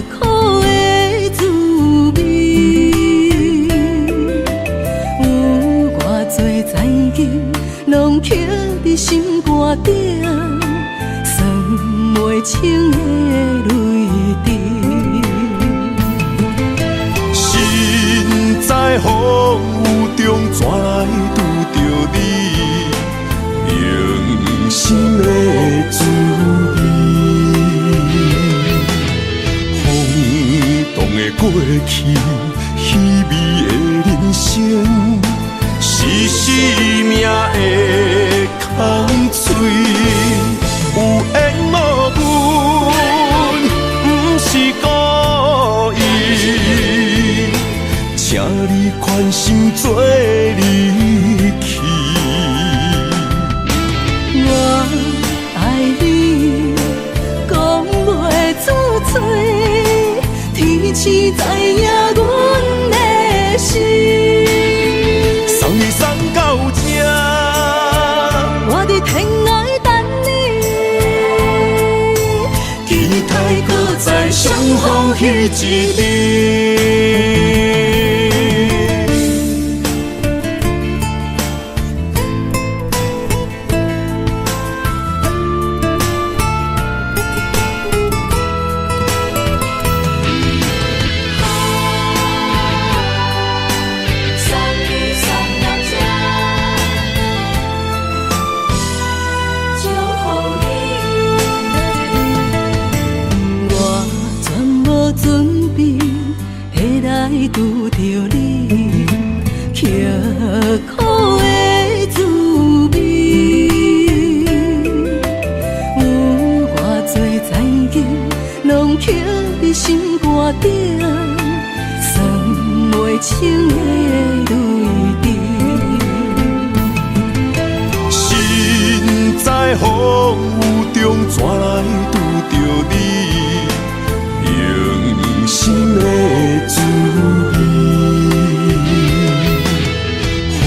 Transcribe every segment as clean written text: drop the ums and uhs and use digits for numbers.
苦的滋味。有偌多灾情，拢刻伫心肝顶，算袂清的泪滴。心在风雨中，怎来拄着你铭心的滋味？风动的过去，稀微的人生，是生命的空嘴，有缘无分，不是故意，请你宽心做离去。我爱你，讲袂出嘴，天赐知影阮的心。送你送到这，我伫天涯等你，期待搁再相逢彼一日。拄着你，刻苦的滋味。有偌多灾情，拢刻伫心肝顶，算袂清的泪滴。心在风雨中，怎来拄着你铭心的滋味？风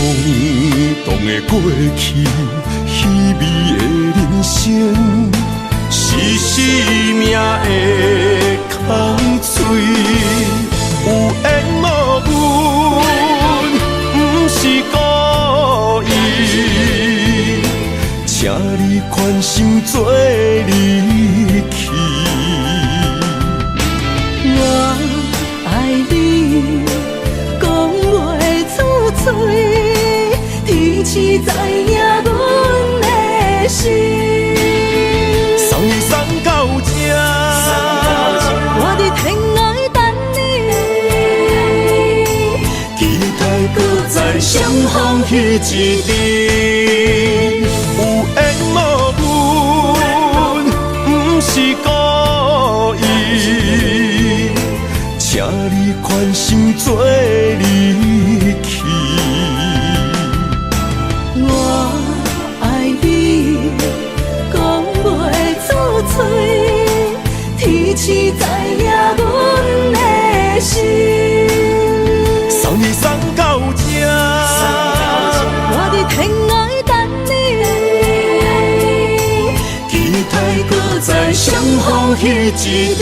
动的过去，稀微的人生，是生命的空嘴，有缘无分，不是故意，请你宽心做离去。我爱你，讲袂出嘴，天赐知影阮的心。送你送到这，我伫天涯等你，期待搁再相逢彼一日。有缘无分，不是故意，请你宽心做离去。我爱你，讲袂出嘴，天赐知影阮的心。送你送到这，我伫天涯等你，期待搁再相逢彼一日。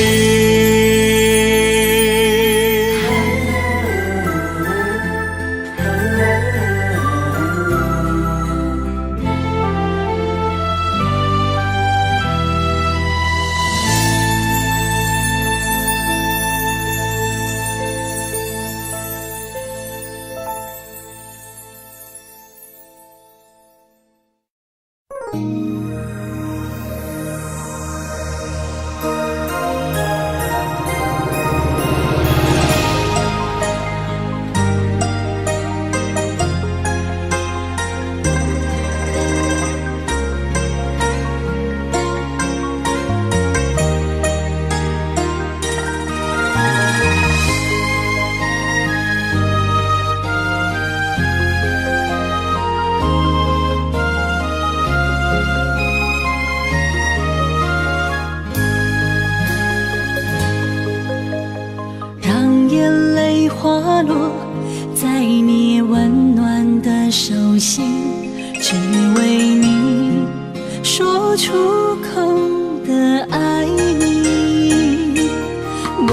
心，只为你说出口的爱你。我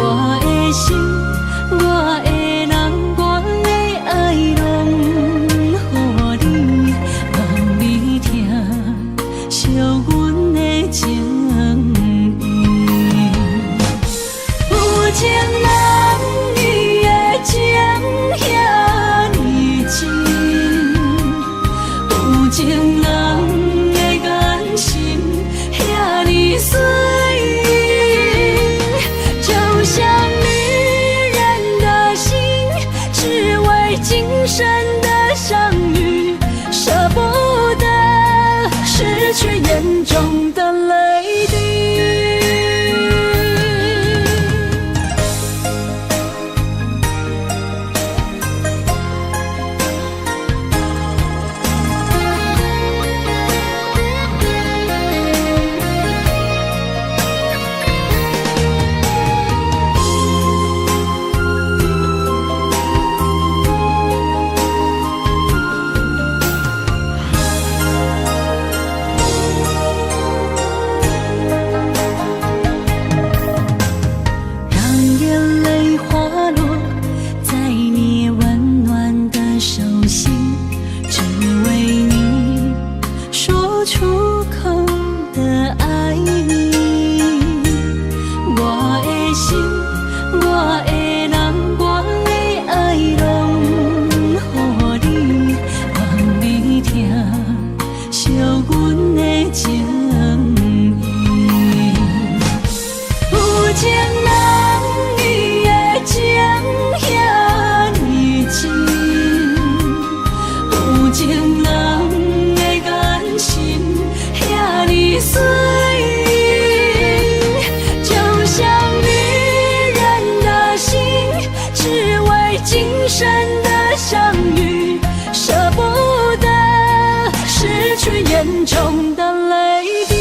严重的泪滴。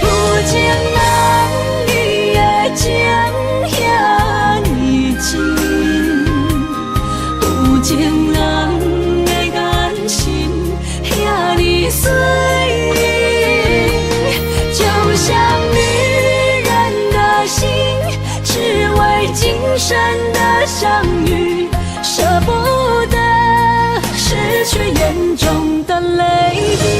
有情人伊的情遐尼深，有情人的眼神遐尼水，就像女人的心，只为今生的相遇，舍不得失去眼中的泪滴。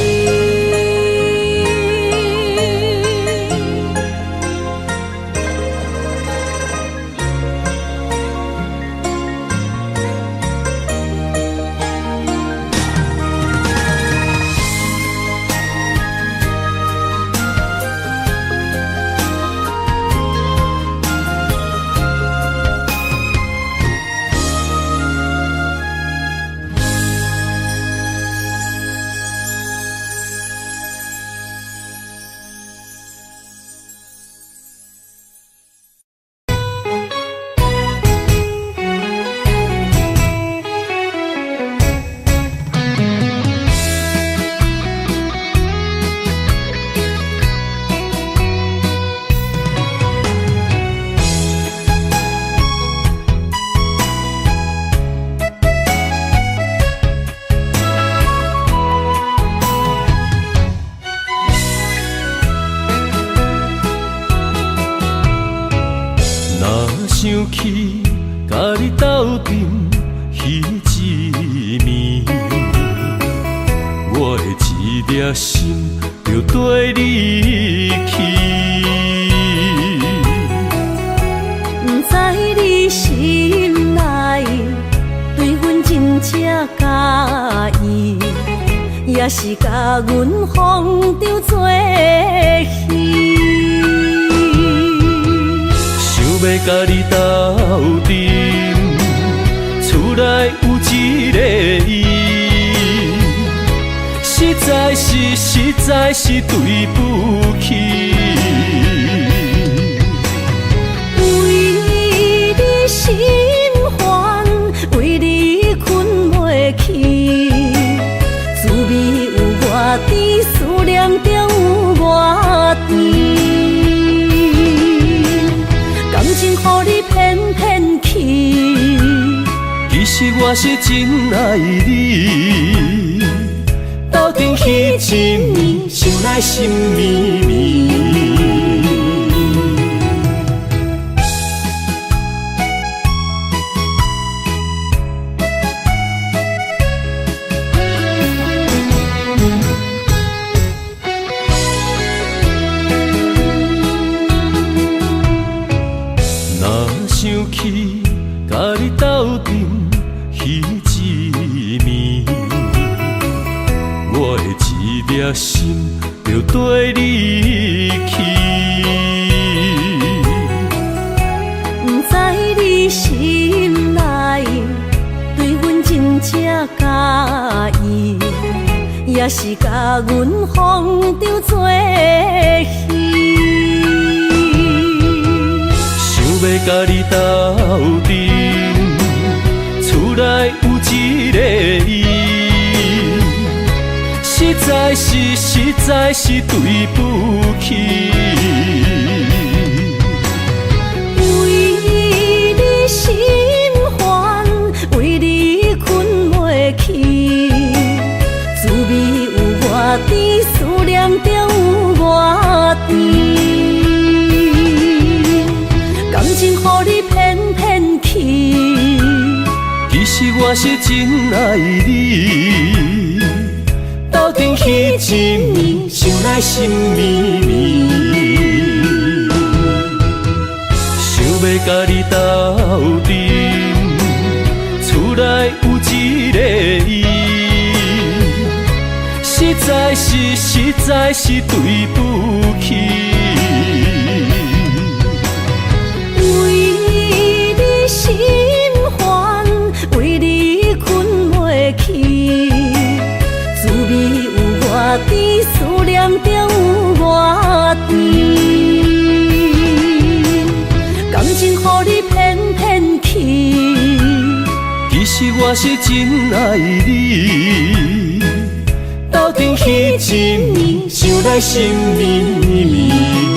想起甲你斗阵彼一暝，我的一粒心就跟你去。不知你心内对阮真正介意，也是甲阮放着做戏。要甲你斗阵，厝内有一个伊，实在是对不起。为你心烦，为你困袂去，滋味有外甜，思念就有外甜。感情予你骗骗去，其实我是真爱你。斗阵彼一暝，想来心绵绵。想起甲你斗阵彼一暝，我的一粒心就跟你去。不知你心内对阮真正介意，也是甲阮放着做戏。要甲你斗阵，厝内有一个伊，实在是对不起。为你心烦，为你困袂去，滋味有外甜，思念就有外甜。感情予你骗骗去，其实我是真爱你。斗阵彼一暝，想来心绵绵。想要甲你斗阵，厝内有一个伊，实在是对不起。心烦，为你困袂去，滋味有外甜，思念就有外甜。感情予你骗骗去，其实我是真爱你。心，想来心绵绵。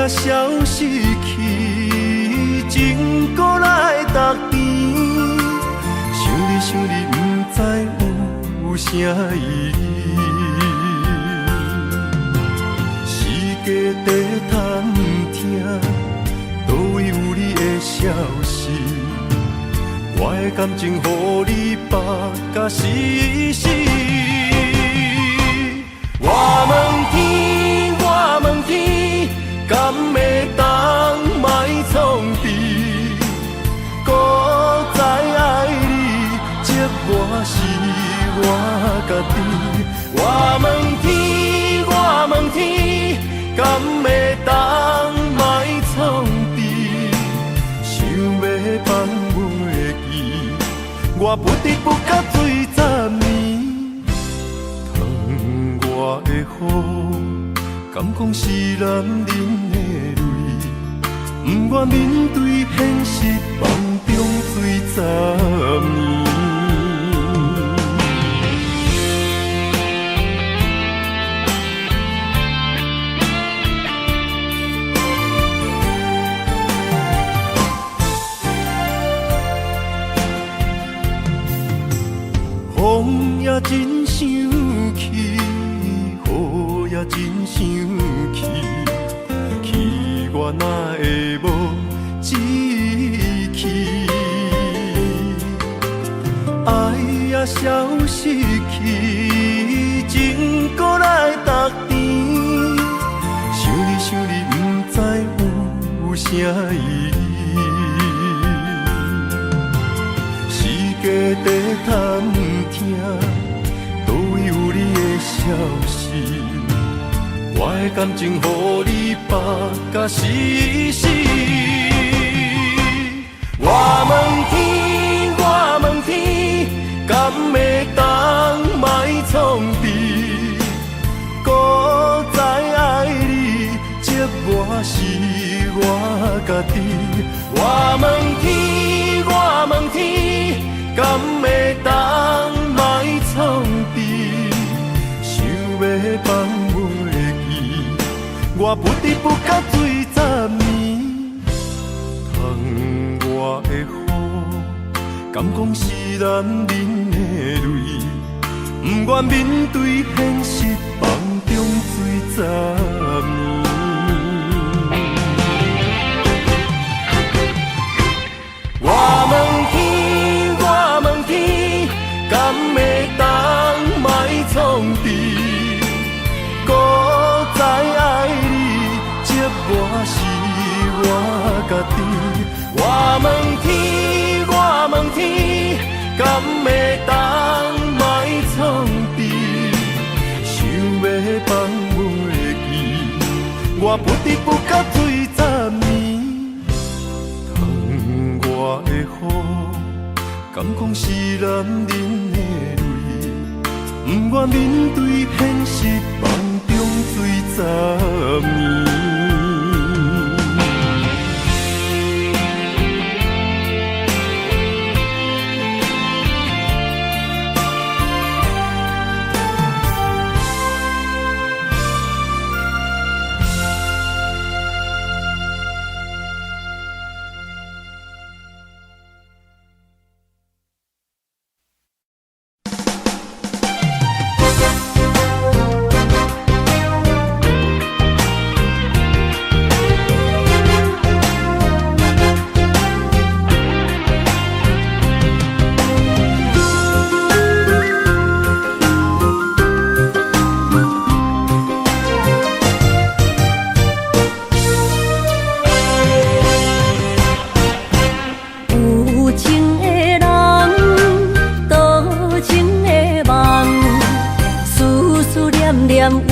也消失去，情搁来逐甜。想你，不知有啥意义。时间在探听，倒位有你的消息？我的感情，予你绑甲死死。我问天，我问天，敢会当莫创治？搁再爱你，这我是我家己。我问天，我问天，敢会当莫创治？想要放袂记，我不得不甲醉10年。我的雨，敢讲是男人的泪，不愿面对现实，梦中醉10年。风也真想起。雨也真想去，去我哪会无志气？爱也消失去，情搁来逐甜。想你，不知有啥意义。时间在探听，倒位有你的消息？我的感情，予你绑甲死死。我问天，我问天，敢会当莫创治？搁再爱你，这我是我家己。我问天，我问天，敢会当莫创治？想要放我不得不甲醉10年，窗外的雨，敢讲是男人的泪，不愿面对现实，梦中醉10年。我问天，我问天，敢会当莫创治？搁再爱你，这我是我家己。我问天，我问天，敢会当莫创治？想要放袂记，我不得不甲醉10年。窗外的雨，敢讲是男人的泪，不愿面对现实，梦中醉10年。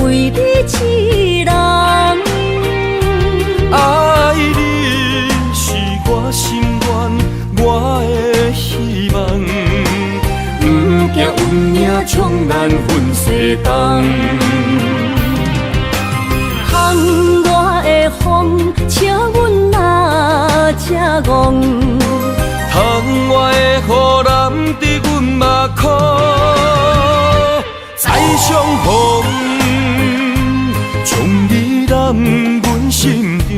为你痴人，爱你是我心愿，我的希望。不惊运命冲咱分世东，窗外的风笑阮哪这戆，窗外的雨淋得阮嘛苦，再相逢。将你揽阮心中，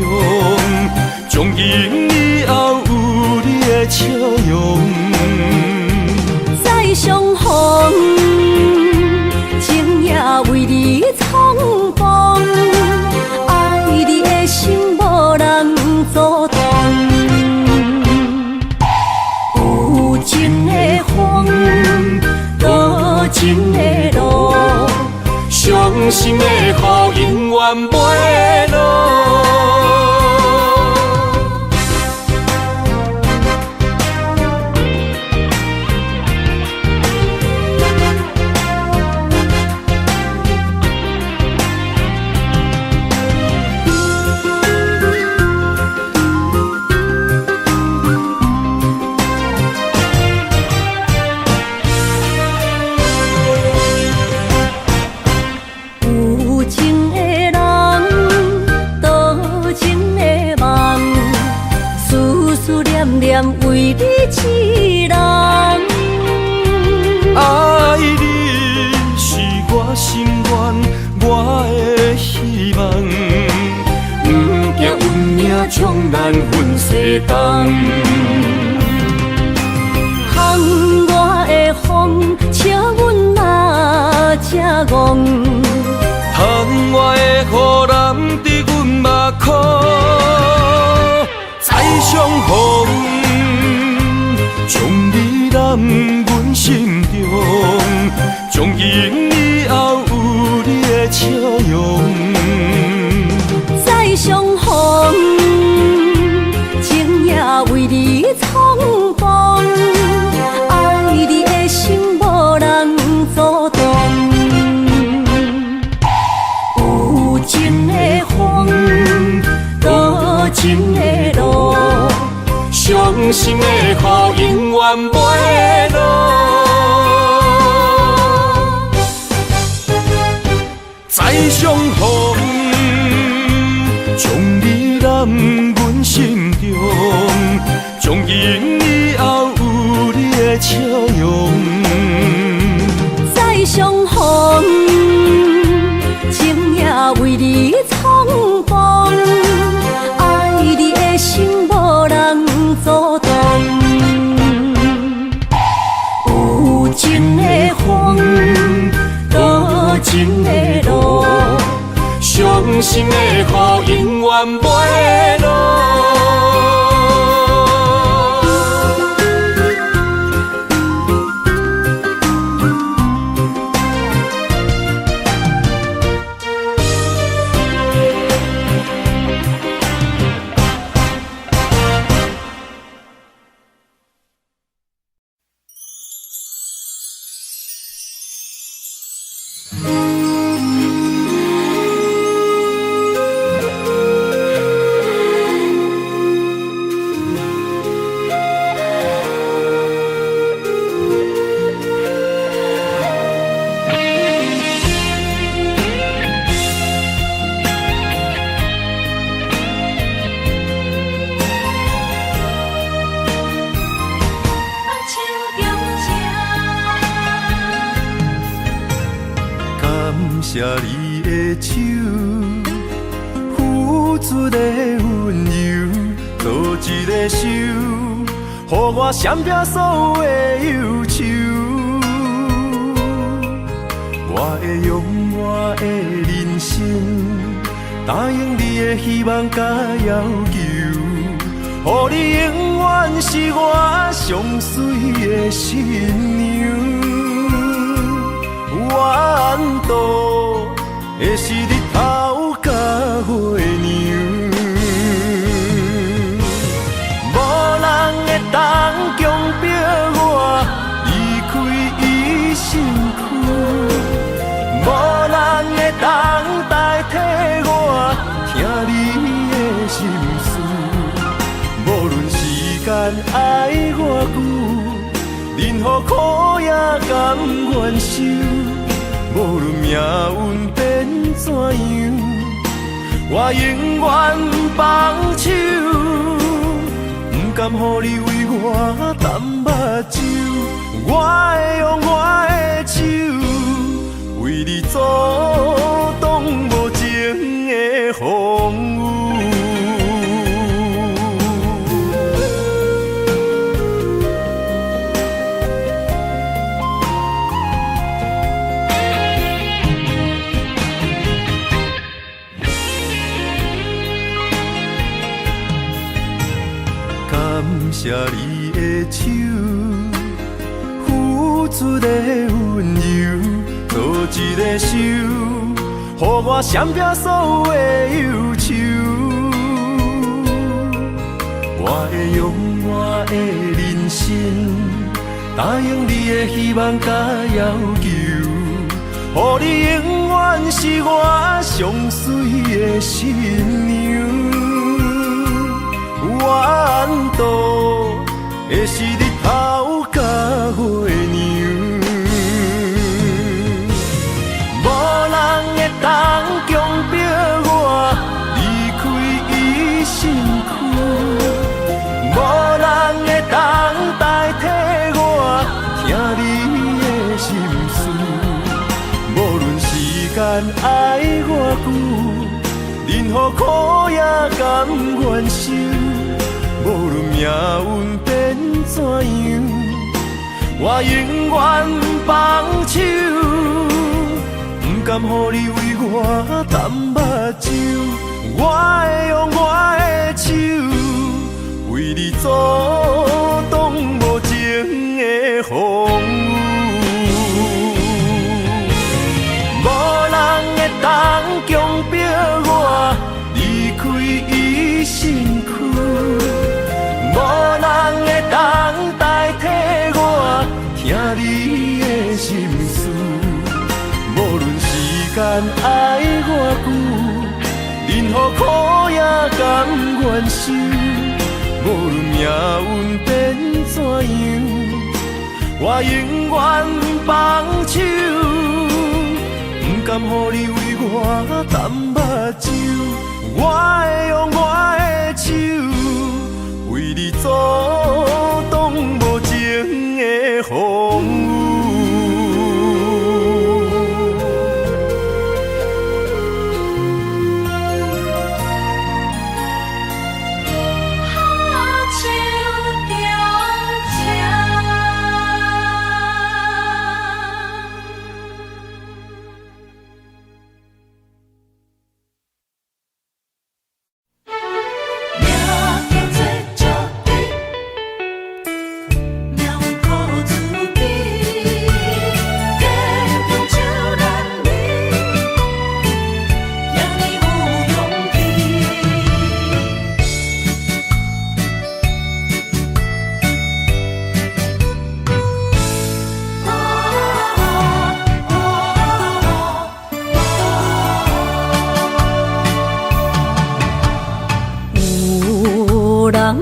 雨永远袂落。为你痴人，爱你是我心愿，我的希望，不惊运命冲咱分世东。风我的风，笑阮嘛正戆。窗外的雨淋伫阮目眶，再相逢。将你揽阮心中，从今以后有你的笑容。再相逢，情也为你冲动，爱你的心无人阻挡。有情的风，多情的路。伤心的雨永远袂落，再相逢，将你揽阮心中，从今以后有你的笑容。再相逢，情也为你冲动，爱你的心无人阻挡。有情的风，多情的路，伤心的雨永远袂落。谢你的手，付出的温柔，做一个手，予我闪避所有的忧愁。我会用我的人生，答应你的希望甲要求，予你永远是我上水的新娘。缘路会是日头甲月亮，无人会当强迫我离开伊身躯，无人会当代替我听你的心事。无论时间爱偌久，任何苦也甘愿受。无论命运变怎样，我永远不放手，不甘予你为我淡目睭。我会用我的手，为你阻挡无情的风雨。谢你的手，付出的温柔，做一个手，予予我闪避所有的忧愁。我会用我的人生，答应你的希望甲要求，予你永远是我上水的新娘。缘途会是日头甲月亮，无人会当强迫我离开伊身躯，无人会当代替我听你的心事。无论时间爱偌久，任何苦也甘愿受。无论命运变怎样，我永远放手，不甘予你为我淡目睭。我会用我的手，为你阻挡无情的风雨。无人会当强迫我离开伊身躯，无人会当代替我听你的心事。无论时间爱偌久，任何苦也甘愿受。无论命运变怎样，我永远放手，不甘予你为我淡目睭。我会用我的手，为你阻挡无情的风雨。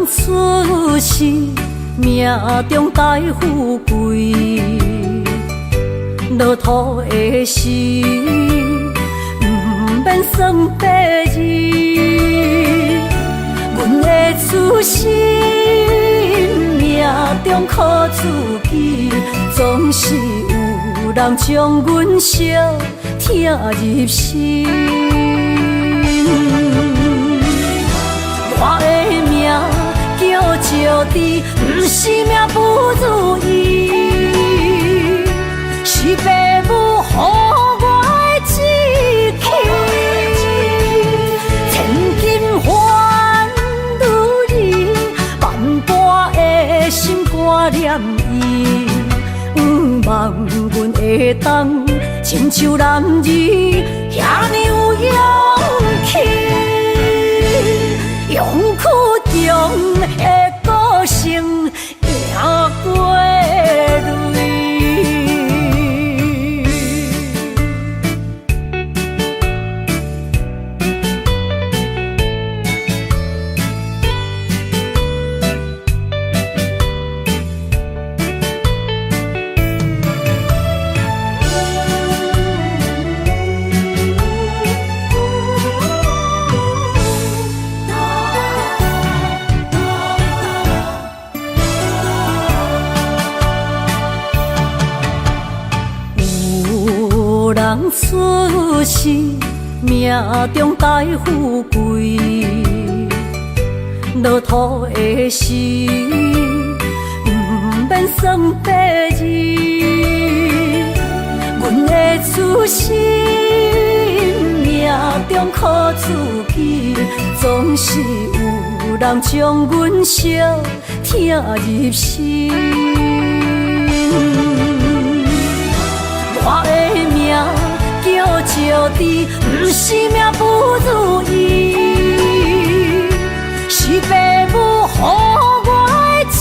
出世命中带富贵，落土的时，不免算白日。阮的出身命中靠自己，总是有人将阮惜听入心。我的命叫石地，不是命不如意，是父母予我的志气。千金换如意，万般的心挂念伊。望阮会当亲像男儿遐尼有勇气。勇屈中的个性，赢过泪。出世命中带富贵，落土的时，不免算白日。阮的出身命中靠自己，总是有人将阮惜听入心。我的命叫笑滴，不是命不如意，是父母予我的志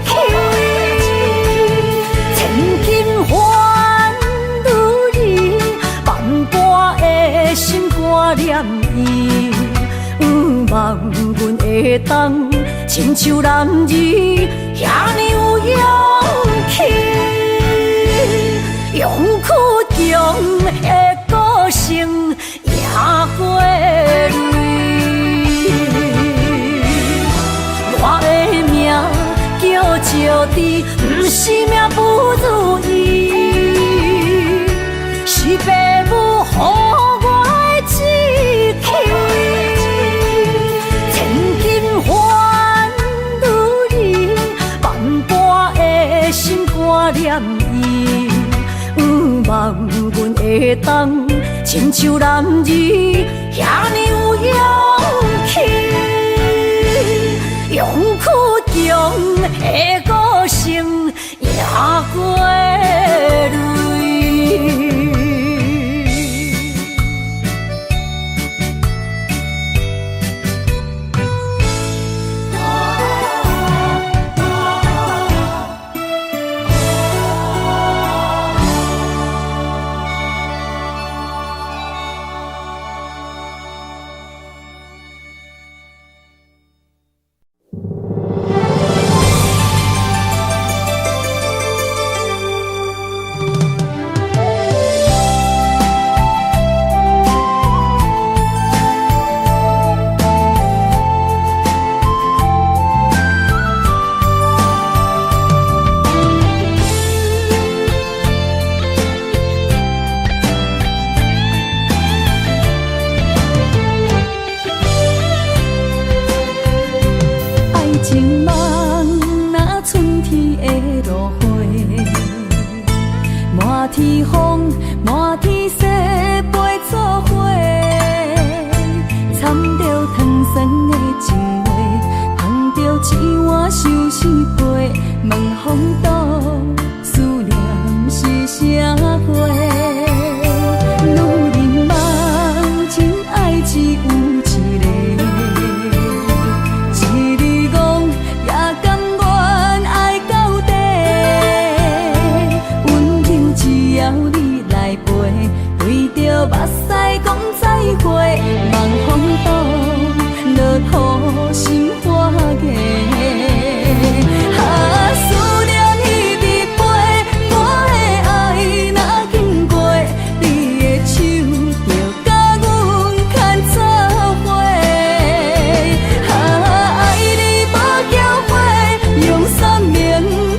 气。千金换如意，万般的心肝念伊，望阮会当亲像男儿遐尼有勇气。勇屈强的个性赢过泪，我的命叫笑滴，不是命不如意，是父母予我的志气。千金换如意，万般的心肝念伊。望阮会当亲像男儿遐尼有勇气，勇屈强的个性赢过泪。天风，满天雪，陪作伙，掺着糖酸的情话，捧着一碗相思杯，问风度，思念是啥货？女人梦，真爱只有一个，一日讲也甘愿爱到底。只要你来陪，对着目屎讲再会，望风度，落雨心花芽。思念彼直飞，我的爱若经过，你的手就甲阮牵做伙。爱你无后悔，用生命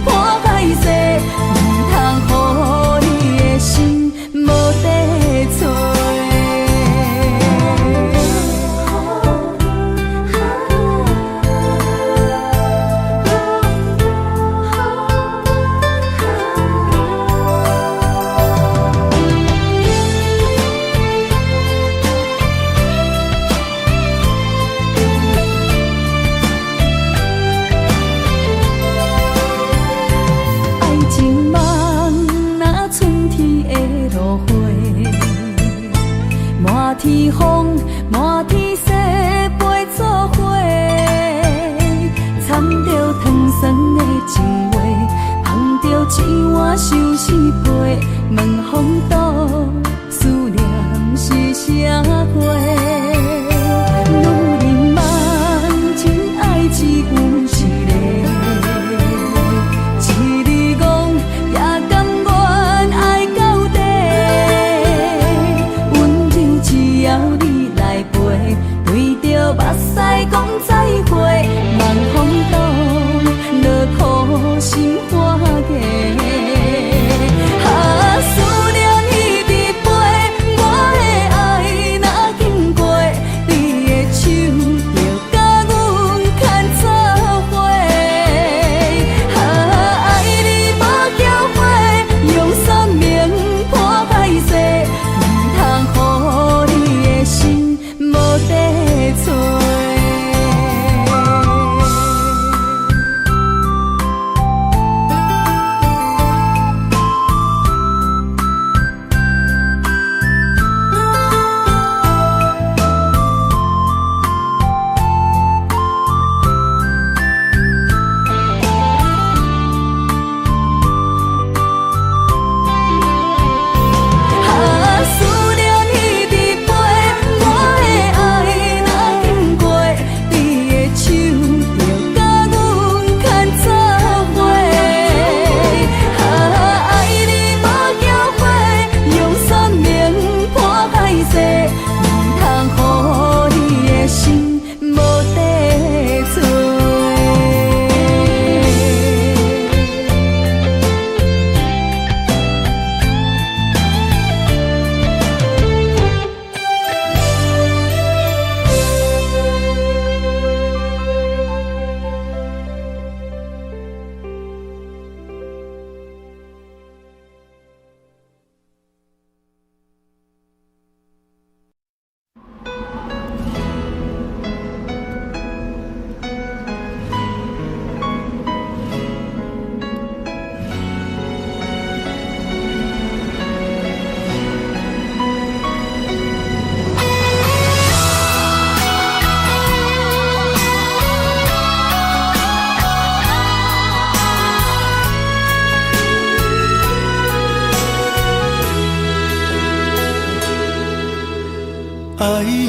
破海誓，唔通予你心无地找。爱情梦，若春天的落花，满天风，满天雪，陪作伙，掺着糖酸的情话，捧着一碗相思杯，问风度，思念是啥货？女人梦，真爱只有一个。一日讲也甘愿爱到底，温柔只要你来陪，对着目屎讲再会，望风度，落雨心花芽。思念彼直飞，我的爱若经过，你的手就甲阮牵做伙。爱你无后悔，用生命破海誓，唔通予你的心无地找。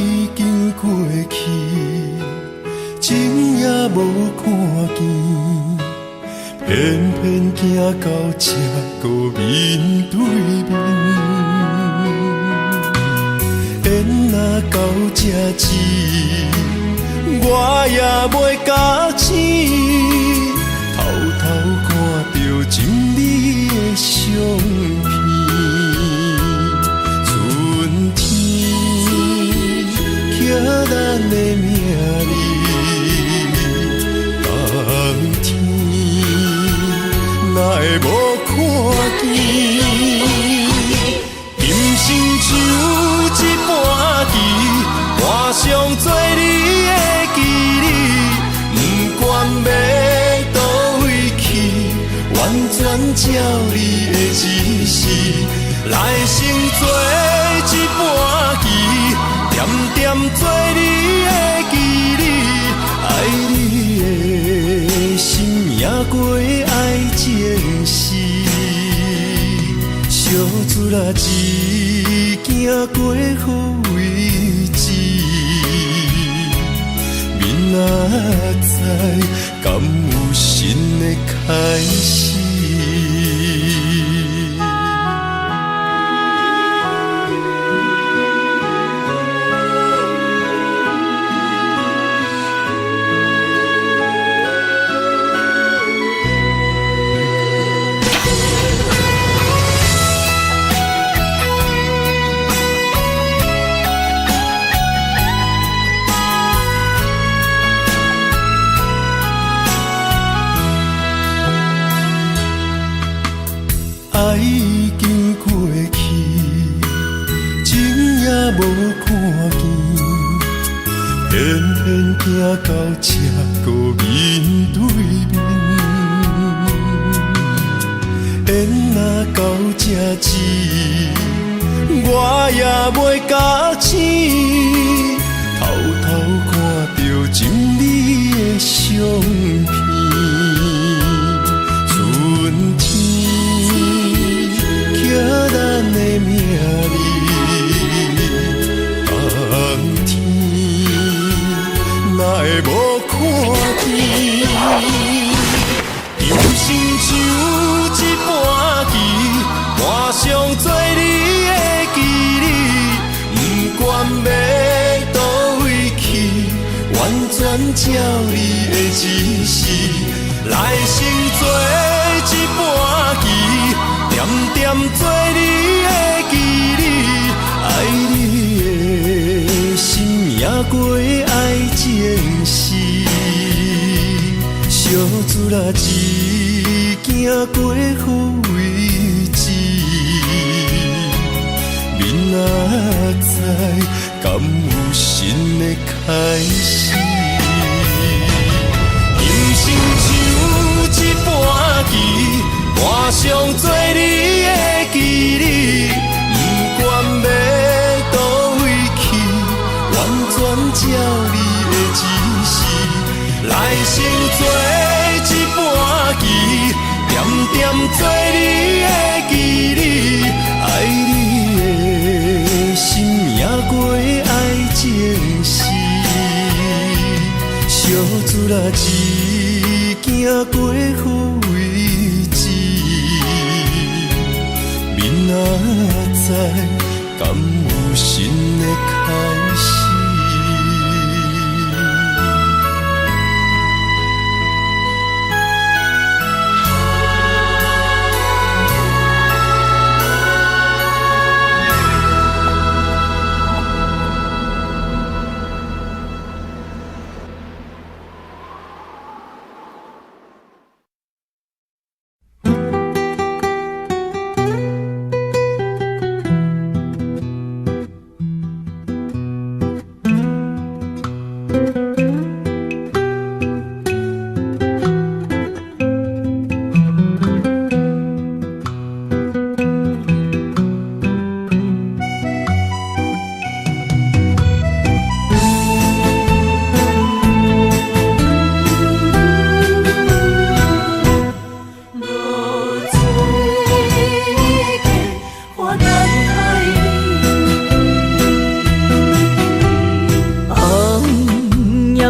已经过去，情也无看见，偏偏行到这个面对面。缘若到这时，我也袂假醒，偷偷看到真美的相片。春天刻咱的名字，冬天哪会无看见？今生像一盘棋，换上做你的记忆，不管要倒位去，完全照你的指示，来成做一盘棋，点点做你的记忆，爱你的心也过爱情诗，小船啊一行过好位置，明仔载敢有新的开始？爱已经过去，情也无看见，偏偏行到这个面对面。缘若到这时，我也袂假醒，偷偷看到真美的相片。春天刻咱的名字，冬天哪会无看见？今生像一盘棋，换上做你的记忆，不管要倒位去，完全照你的指示，来成做一盘棋，点点做你的记忆，爱你的心也过爱情诗，小船啊一行过好位置，明仔载敢有新的开始？人生像一盘棋，换上做你的记忆，不管要倒位去，完全照你的指示，来成做一盘棋，点点做你的记忆，爱你的心也过爱情诗，小船啊一行过好位置，明仔载敢有新的开始？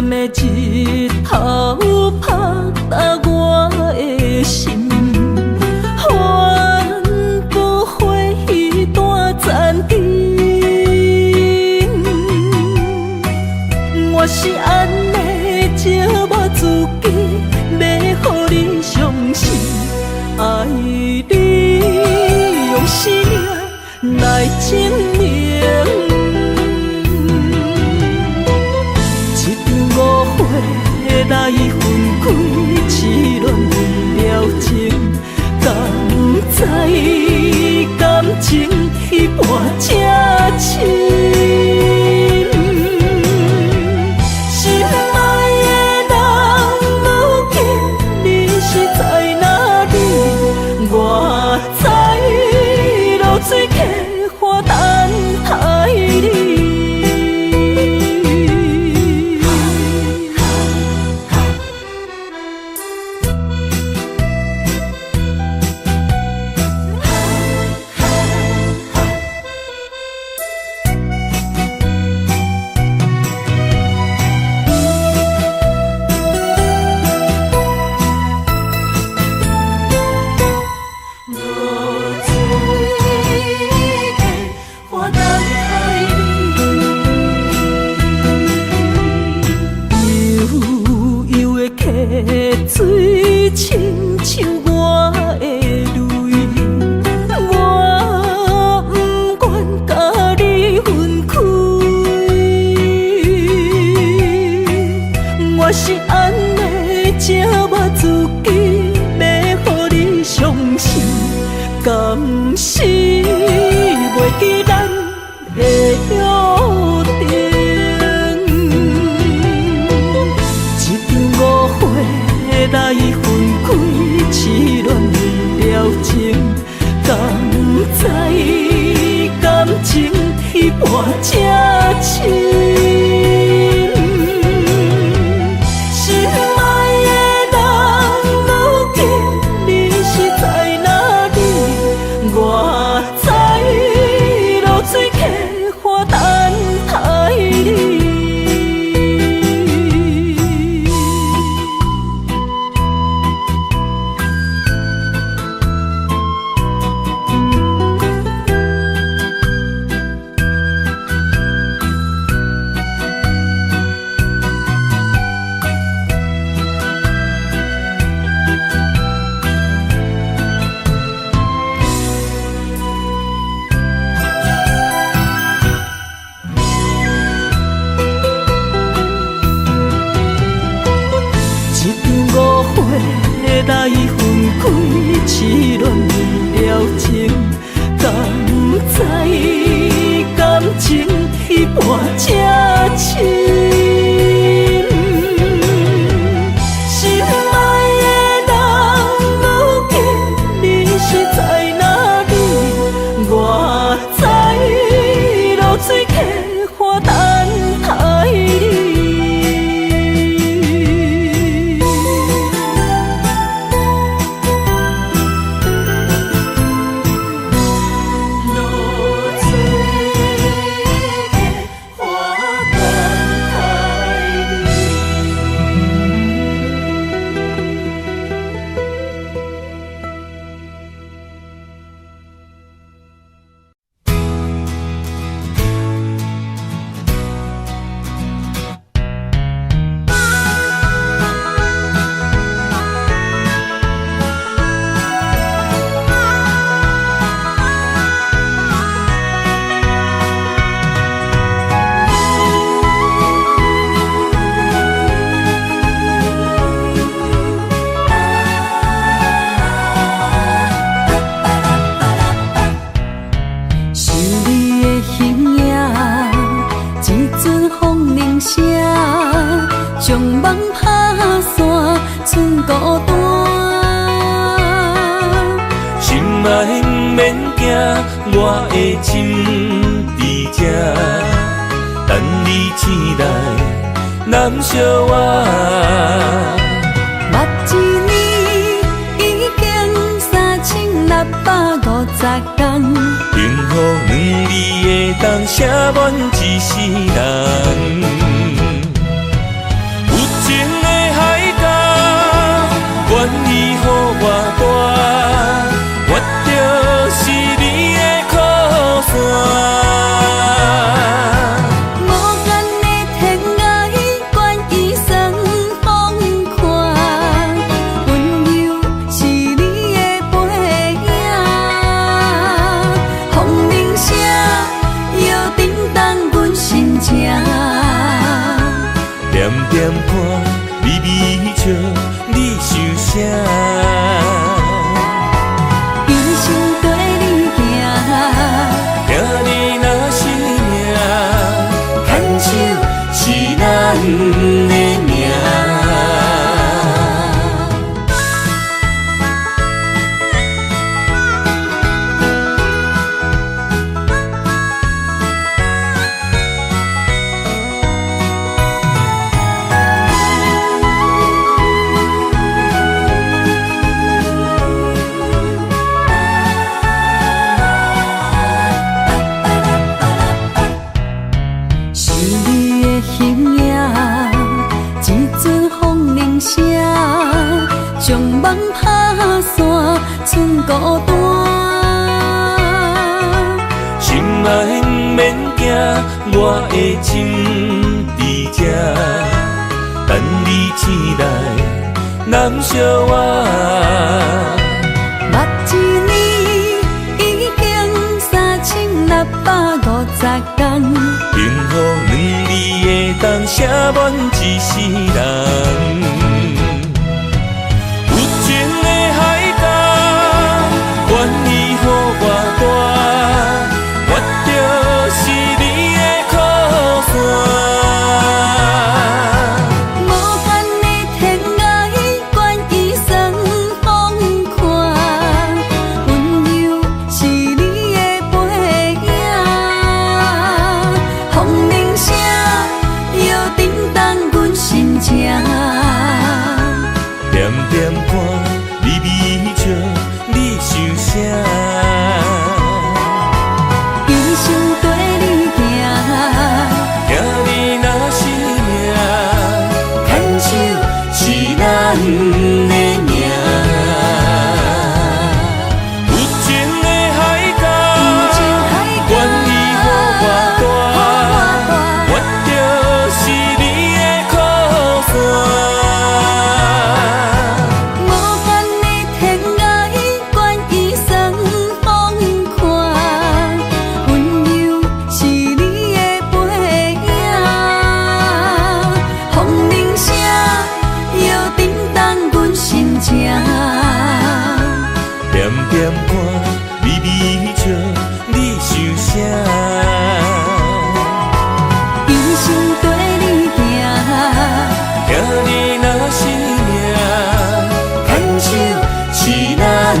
炎的日头拍打我的心，帆布花雨大暂停。我是安尼借我自己，要予你相信，爱你用生命来证明。来分开，痴恋为了情，敢知感情一半才深。心爱的人，如今你是在哪里？我在落水溪花等待你。水亲像我的泪，我不愿甲你分开。我是安尼借我自己，要予你相信，甘是袂记咱的约定。来分开，痴恋为了情，敢知感情一半才深。心爱的人，如今你是在哪里？我在落水溪花等待你。来分开，痴恋为了情，敢知感情一半才深。心爱的人，如今你是在哪里？我在落水溪花等待你。将梦打散，剩孤单。心爱不免惊，我的心伫这，等你醒来，难相我。目一年已经3650天，幸福两字的当写满一世人。点点看，微微笑，你想啥？一生跟你行，听你若是命，牵手是咱的命。将梦打散，剩孤单。心爱免惊，我的心伫这，等你醒来，难相我。目一年已经3650天，幸福两字会当写满一世人。点看，微微笑，你想啥？一生跟你行，听你若是命，牵手是咱的命。有情的海角，愿意予我大，我就是你的靠山。点点看，微微笑，你想啥？一生跟你行，听你若是命，牵手是咱的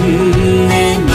命。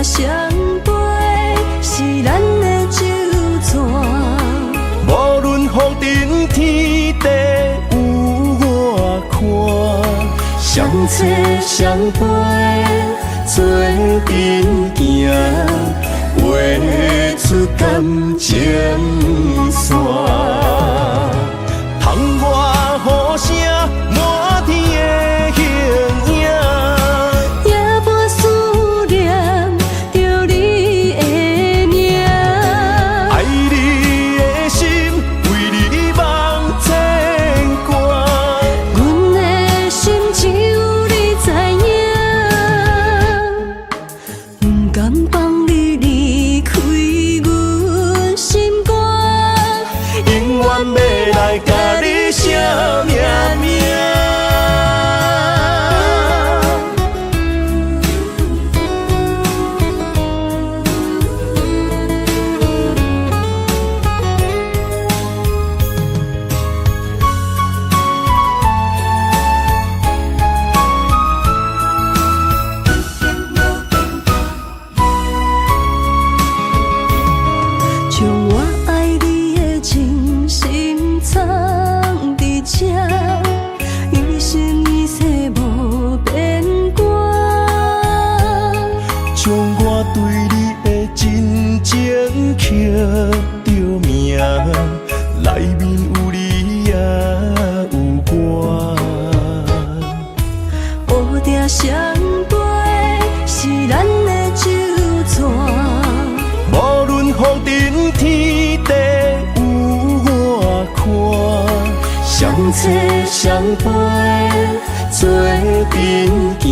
相陪是咱的酒泉，无论风尘天地有我看，相撮相陪做阵行，画出感情线。窗外雨声满天的形影。你的真情刻着名，内面有你也有我。乌蝶双飞是咱的酒泉，无论风尘天地有我看，相切相陪做阵行，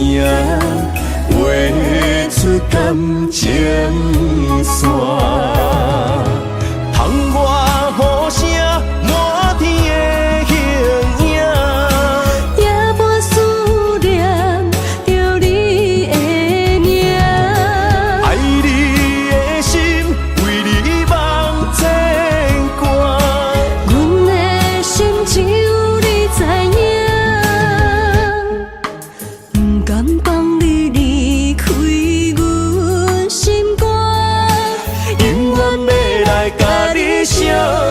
画出感情线。窗外雨声满天的形影，夜半思念着你的名。爱你的心为你梦牵挂，阮的心只有你知影，不甘放你离开阮心肝，永远要来甲你惜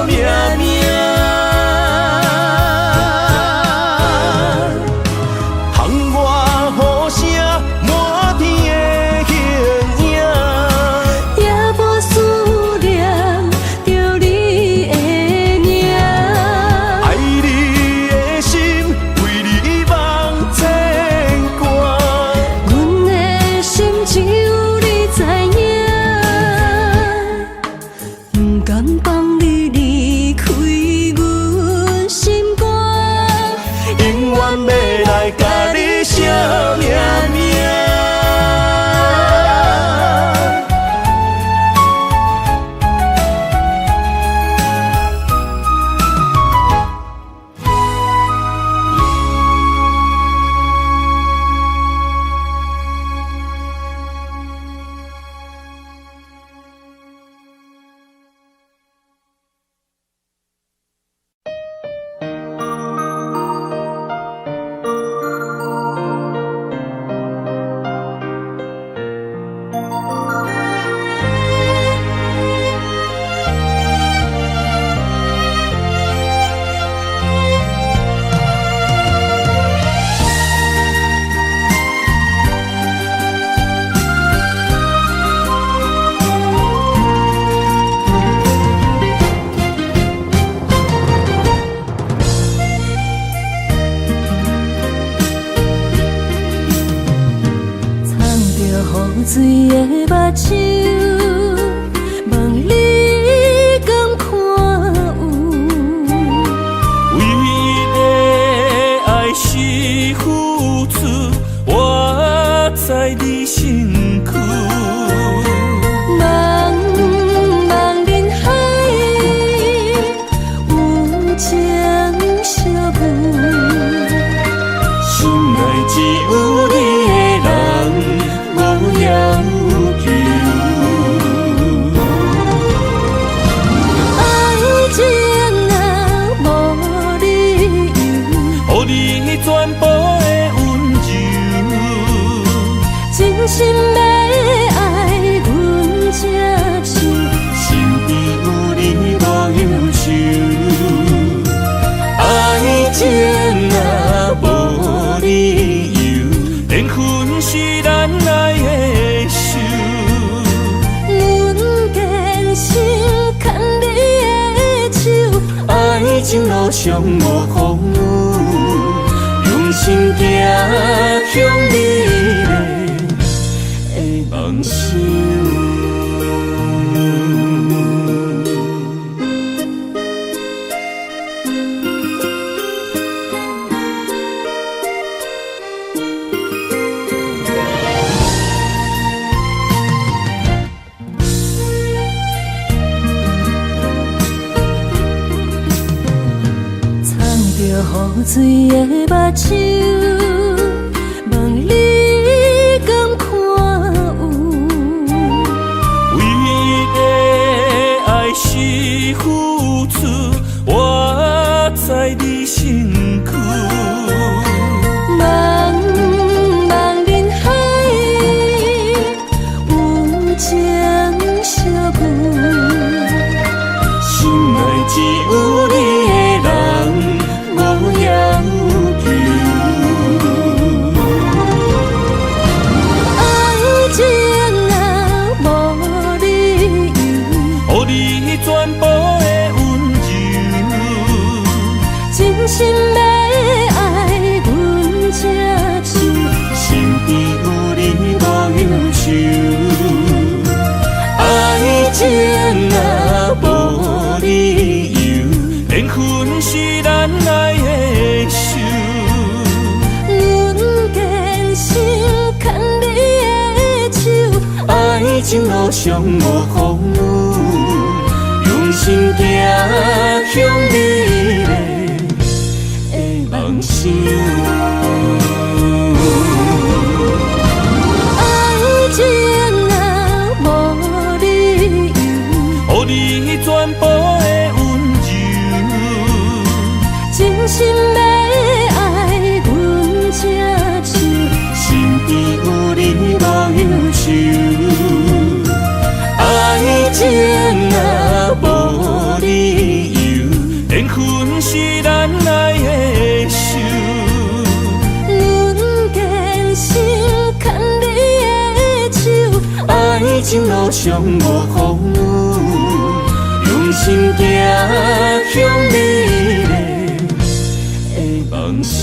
命命。窗外雨声满天的形影，夜半思念着你的名。爱你的心为你梦牵挂，阮的心只有你知影，不甘放你离开阮心肝，永远要来甲你惜命命。雨水的目睭，问你敢看有？为你的爱是付出，我在你身躯。茫茫人海，有情相伴，心内只有你的人，无要求。爱情啊，无理由，予你全部的温柔，真心要爱阮才想，身边有你无忧愁。爱情啊，无理由，缘分是咱来的手。阮坚信牵你的手，爱情路上无风雨，用心行向你的梦想。雨水的目睭，问你敢看有？为你的爱是付出，我在你身躯。茫茫人海，有情相伴，心内只有你的人，无要求。爱情啊，无情若无理由，缘分是咱爱的寿。阮坚守牵你的手，爱情路上无风雨，用心行向美丽的梦想。爱情若无理由，予你全部的温柔，真心要爱阮才手，身边有你无忧愁。爱情若无理由，缘分是咱爱的寿。阮坚守牵你的手，爱情路上无风雨，用心行向美丽的梦想。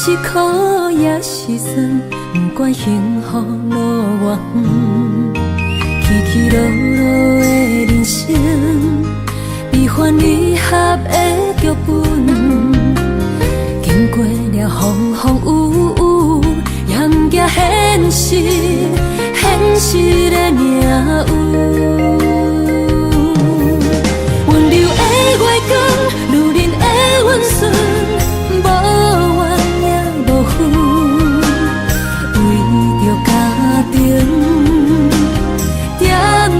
是苦也是酸，不管幸福路偌远，起起落落的人生，悲欢离合的剧本，经过了风风雨雨，也不惊现实，现实的命运。温柔的月光，女人的温顺，无怨也无恨，为着家庭，点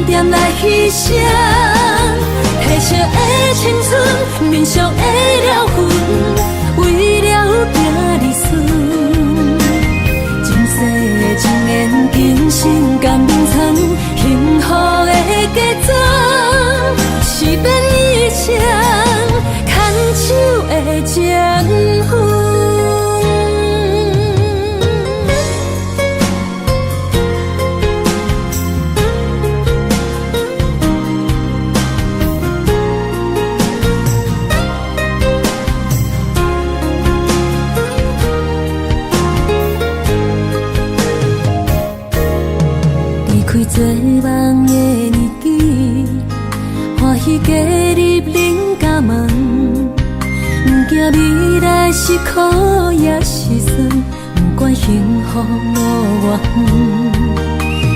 点来牺牲。褪色的青春，面上的了痕，为了行日顺。前世的情缘，今生甘眠藏，幸福的假装，是变以前牵手的情分。做梦的年纪，欢喜加入人家门，不惊未来是苦也是酸，不管幸福路偌远，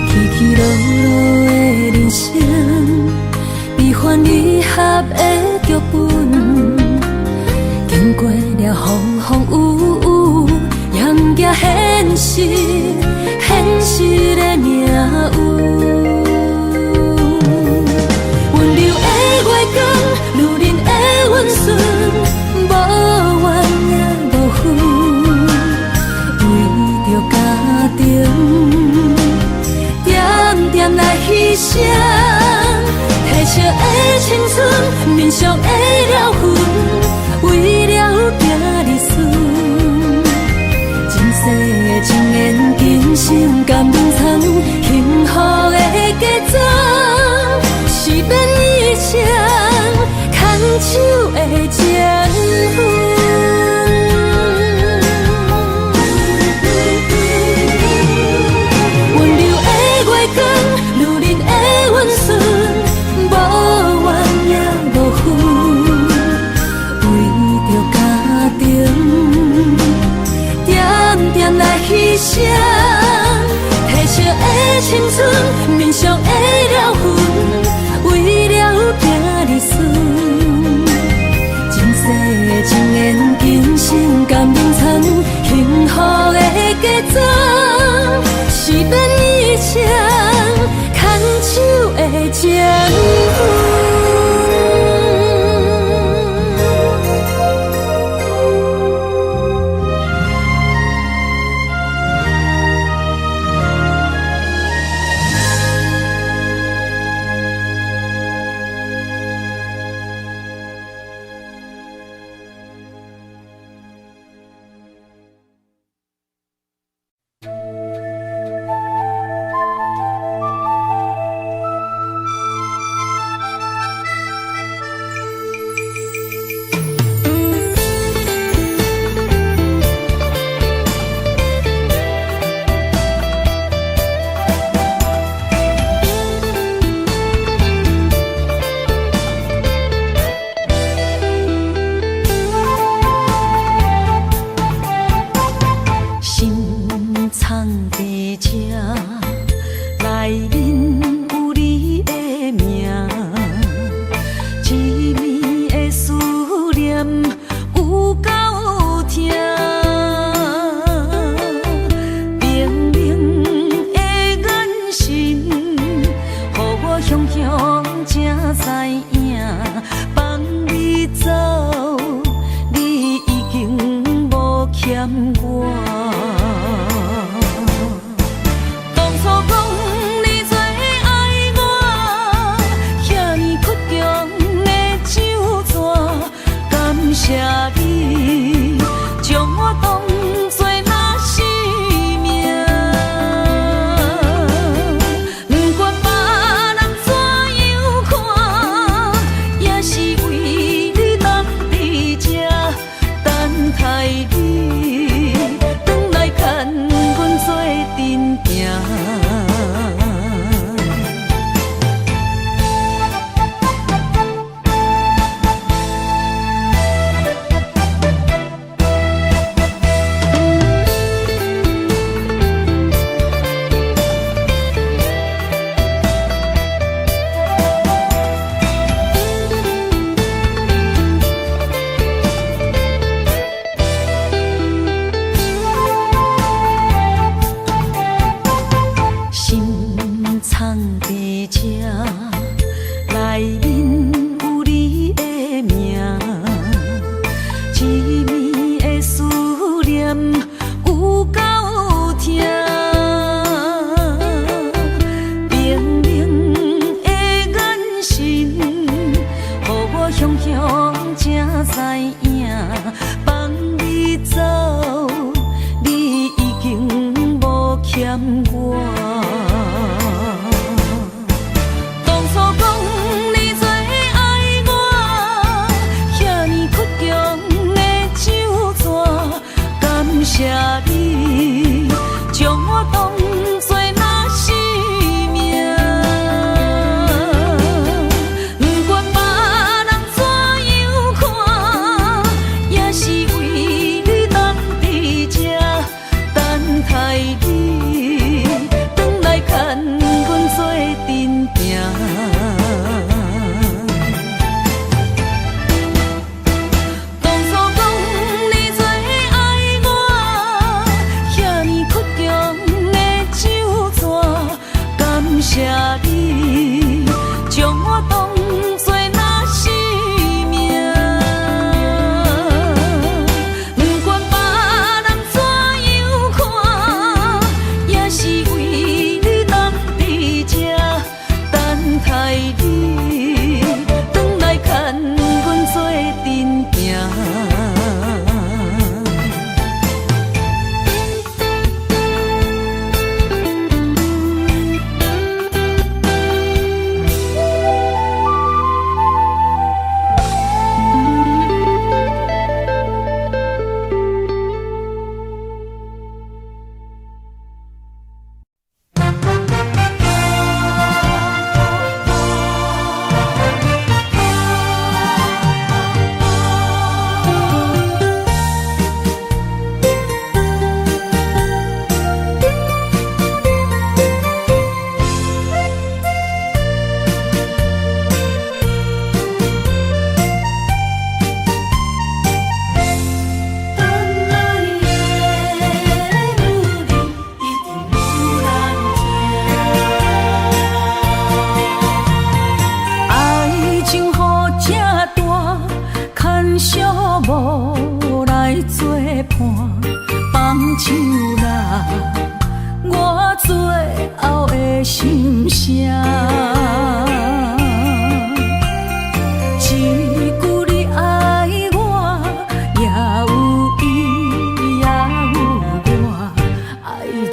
起起落落的人生，悲欢离合的剧本，经过了风风雨雨，也不惊现实，现实的命运。温柔的月光，女人的温顺，无怨也无恨，为着家庭，点点来牺牲。褪色的青春，面上的了痕，为了行日顺。前世的情缘，今生甘眠藏，幸福的假装，是变以前牵手的情分。温柔的月光，女人的温顺，无怨也无恨，为着家庭，点点来牺牲。褪色的青春，面上的了痕，为了行日顺。前世的情缘，今生甘眠藏，幸福的假装，是变以前牵手的情分。当初讲你做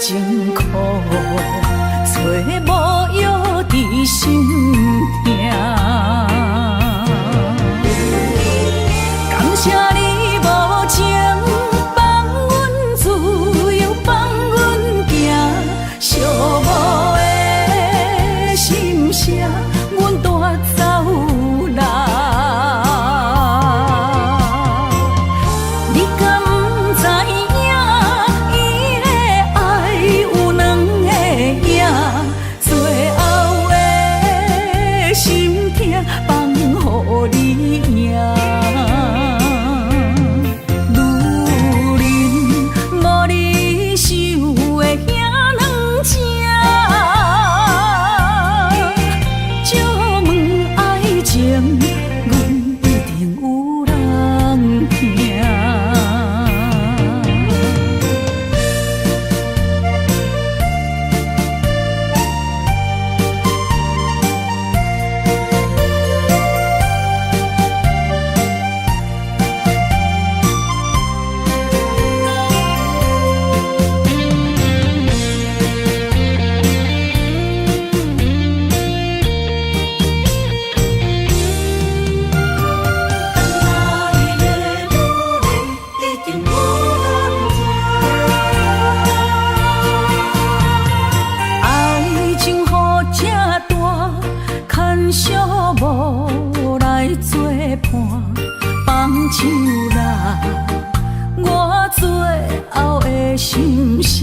阵行。放予你赢。一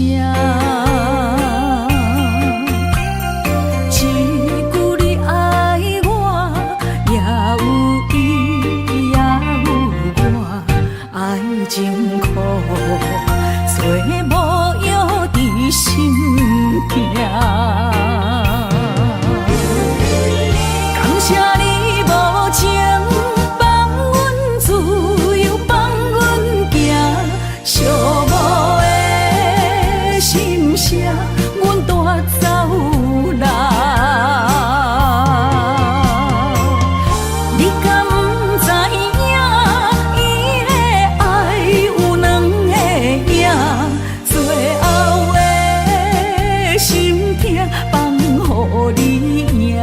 句你爱我，也有伊，也有我，爱情苦，找无药伫心痛。感谢你无情放阮自由，放阮行，寂寞的心声，阮带走啦。你敢不知影，伊的爱有两个影，最后的心痛放予你赢。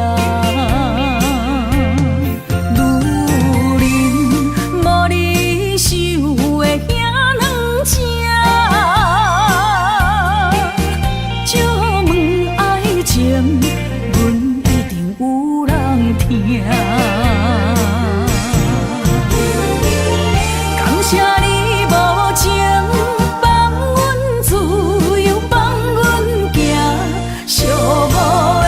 感谢你无情放阮自由，放阮行，寂寞的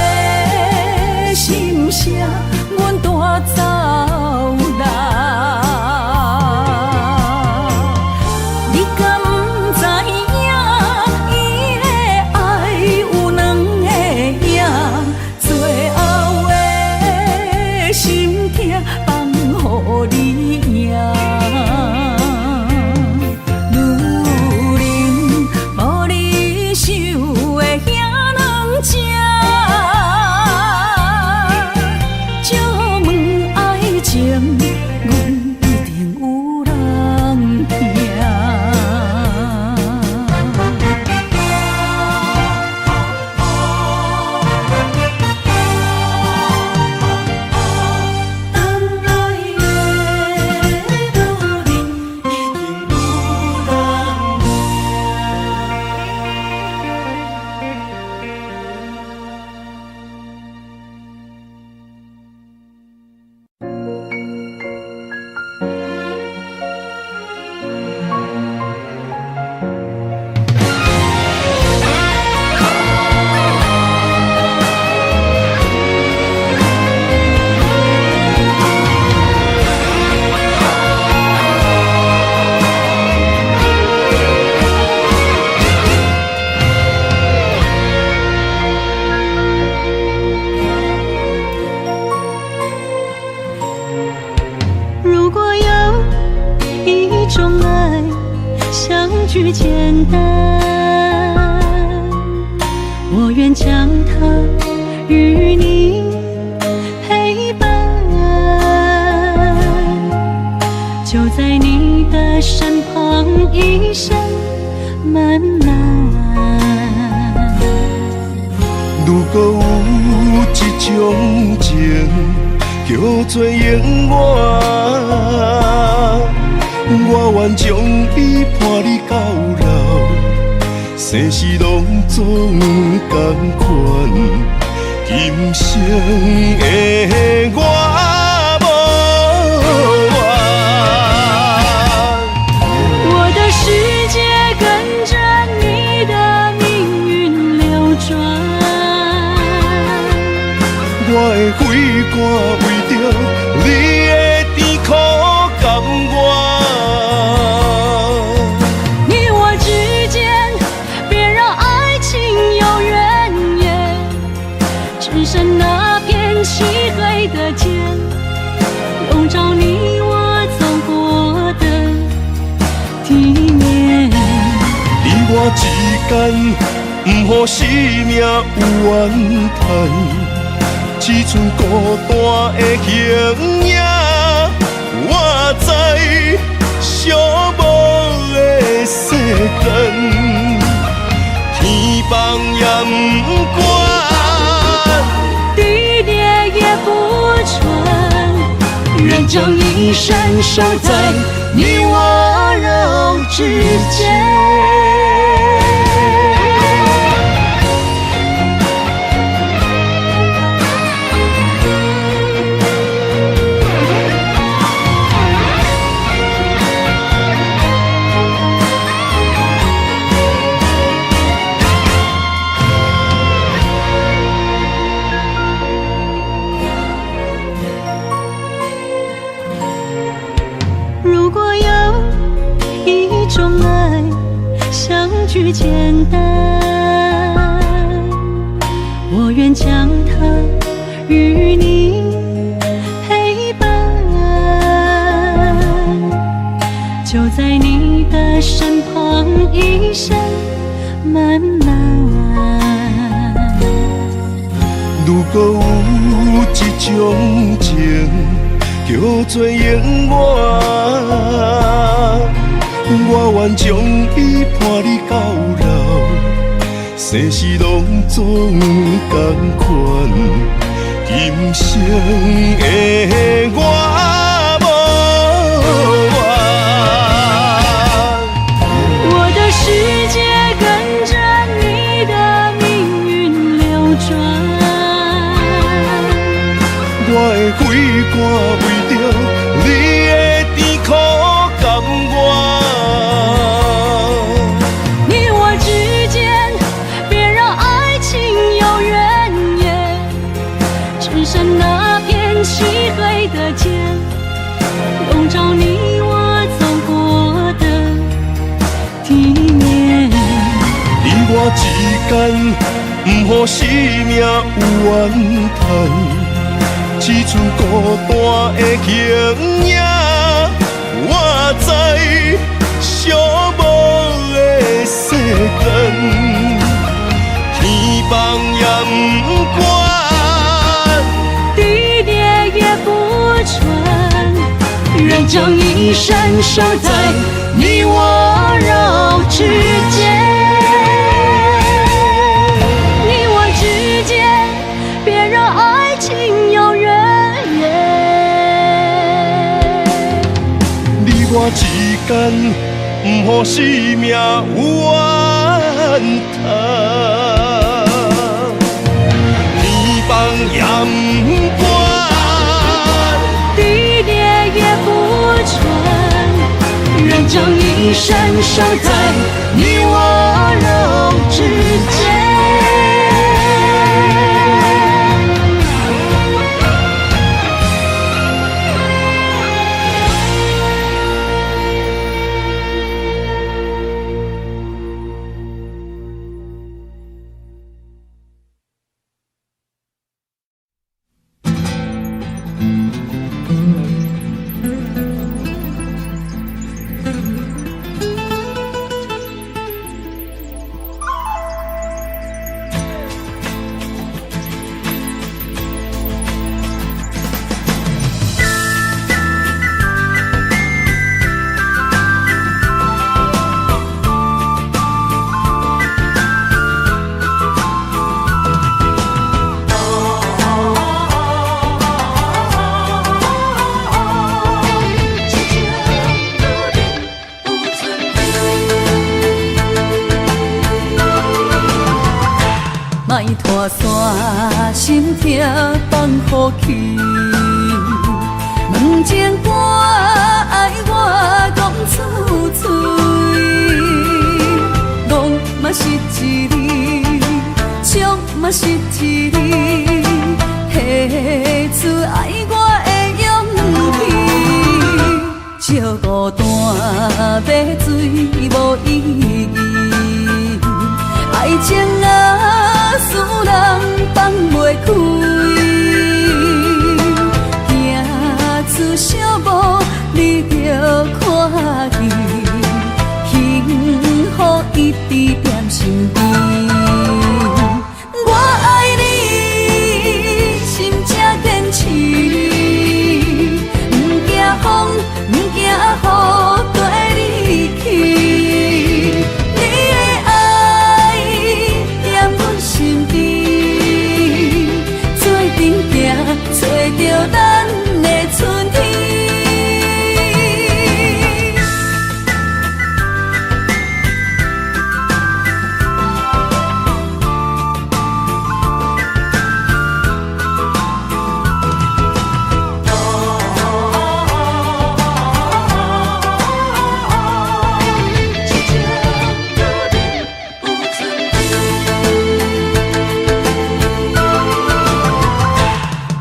心声，阮带走啦。你敢不知影，伊的爱有两个影，最后的心痛放予你赢。句简单，我愿将它与你陪伴，就在你的身旁，一生漫漫。如果有一种情叫做永远，我愿将伊伴你到老，生死拢总同款。今生的我无怨，我的世界跟着你的命运流转，我的血汗为着你的甜苦甘愿。只剩那片漆黑的天，笼罩你我走过的体面。你我之间，不予生命有怨叹，只剩孤单的形影。我知寂寞的世间，天放也不管。愿将一生守在你我肉之间。是简单，我愿将它与你陪伴，就在你的身旁一生慢慢。如果有一种情叫做永远，我愿将伊伴你到老，世事拢总同款，今生的我无怨。我的世界跟着你的命运流转，我的血汗为着你的甜苦甘愿。你我之间别让爱情有怨言，只剩那片漆黑的街，笼罩你我走过的地面。你我之间，不予生命有怨叹，只剩孤单的形影。我知寂寞的世间，天崩也不管，地裂也不穿，愿将一生守在你我肉之间。你我之间，别让爱情有怨言。你我之间，不予生命有怨叹，天崩也不管。愿将一生守在你我肉之间。莫拖山，心痛放予去。问情歌爱我讲出嘴，戆嘛是一字，唱嘛是一字，提出爱我的勇气。笑孤单要水无意义，爱情啊。使人放袂开，行出小步你着看见，幸福一直踮身边。我爱你，心正坚持，不惊风，不惊雨，跟你去。找到咱的春天。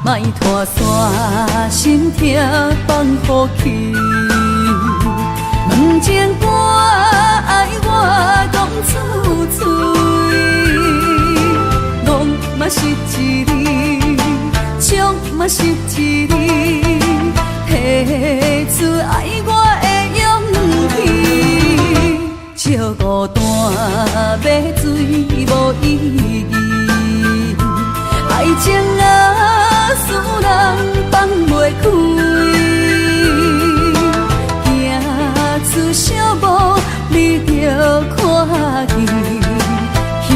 莫拖山，心痛放予去。问情歌爱我讲厝嘴，戆嘛是一字，唱嘛是一字，提出爱我的勇气。笑孤单要水无意义，爱情啊，使人放袂开。行出小步，你着看见，幸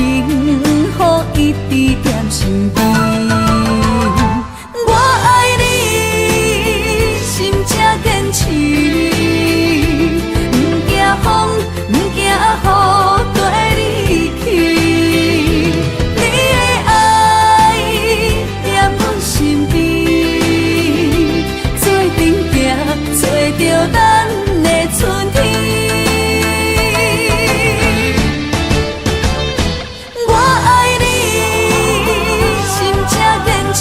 福一直踮身边。我爱你，心才坚持，不惊风，不惊雨跟你去。你的爱踮阮身边，做阵行，找着咱的春天。我爱你，心才坚持，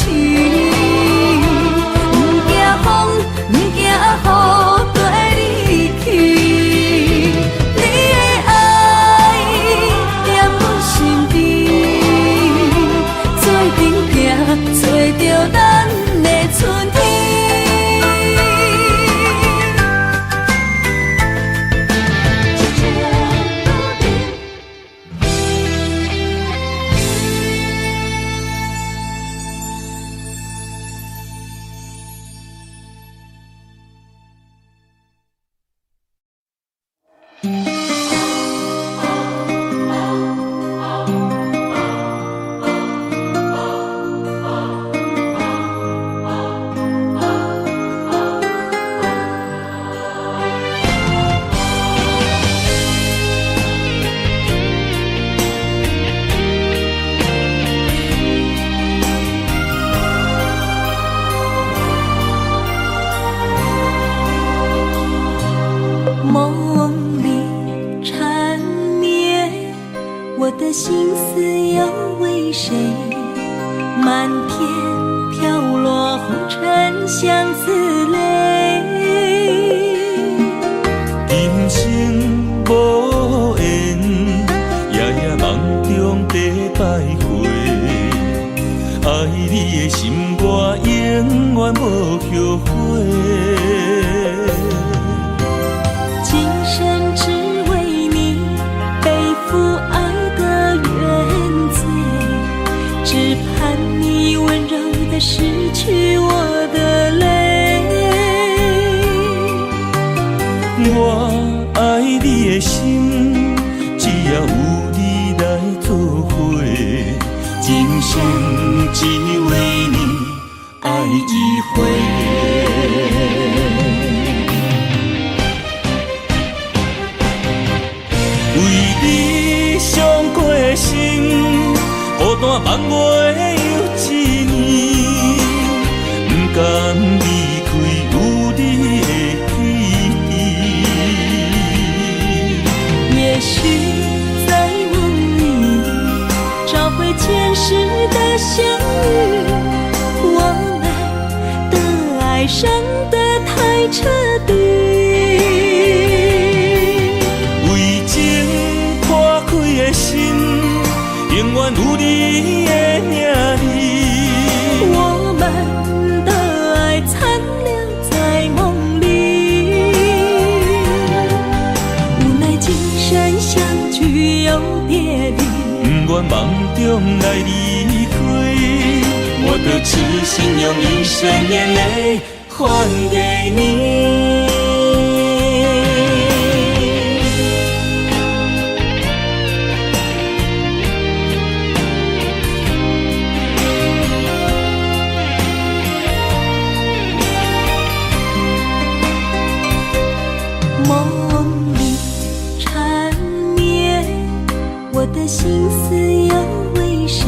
不惊风，不惊雨跟你去。你的爱踮阮身边，做阵行，找着咱的春天。梦里缠绵，我的心思要为谁？漫天飘落红尘相思泪。人生无缘，夜夜梦中在徘徊。爱你的心，我永远无后悔。今生只为你背负爱的原罪，只盼你温柔地拭去我的泪。我爱你的心，只要有你来作伙，今生只为你爱一回。为你伤过心，孤单梦袂又一年，不甘离开有你的天地。也许在梦里找回前世的相遇，我们的爱伤得太彻底。心永远有你的名字，我们的爱残留在梦里，无奈今生相聚又别离，不愿梦中来离开，我的痴心用一生眼泪还给你。梦里缠绵，我的心思要为谁？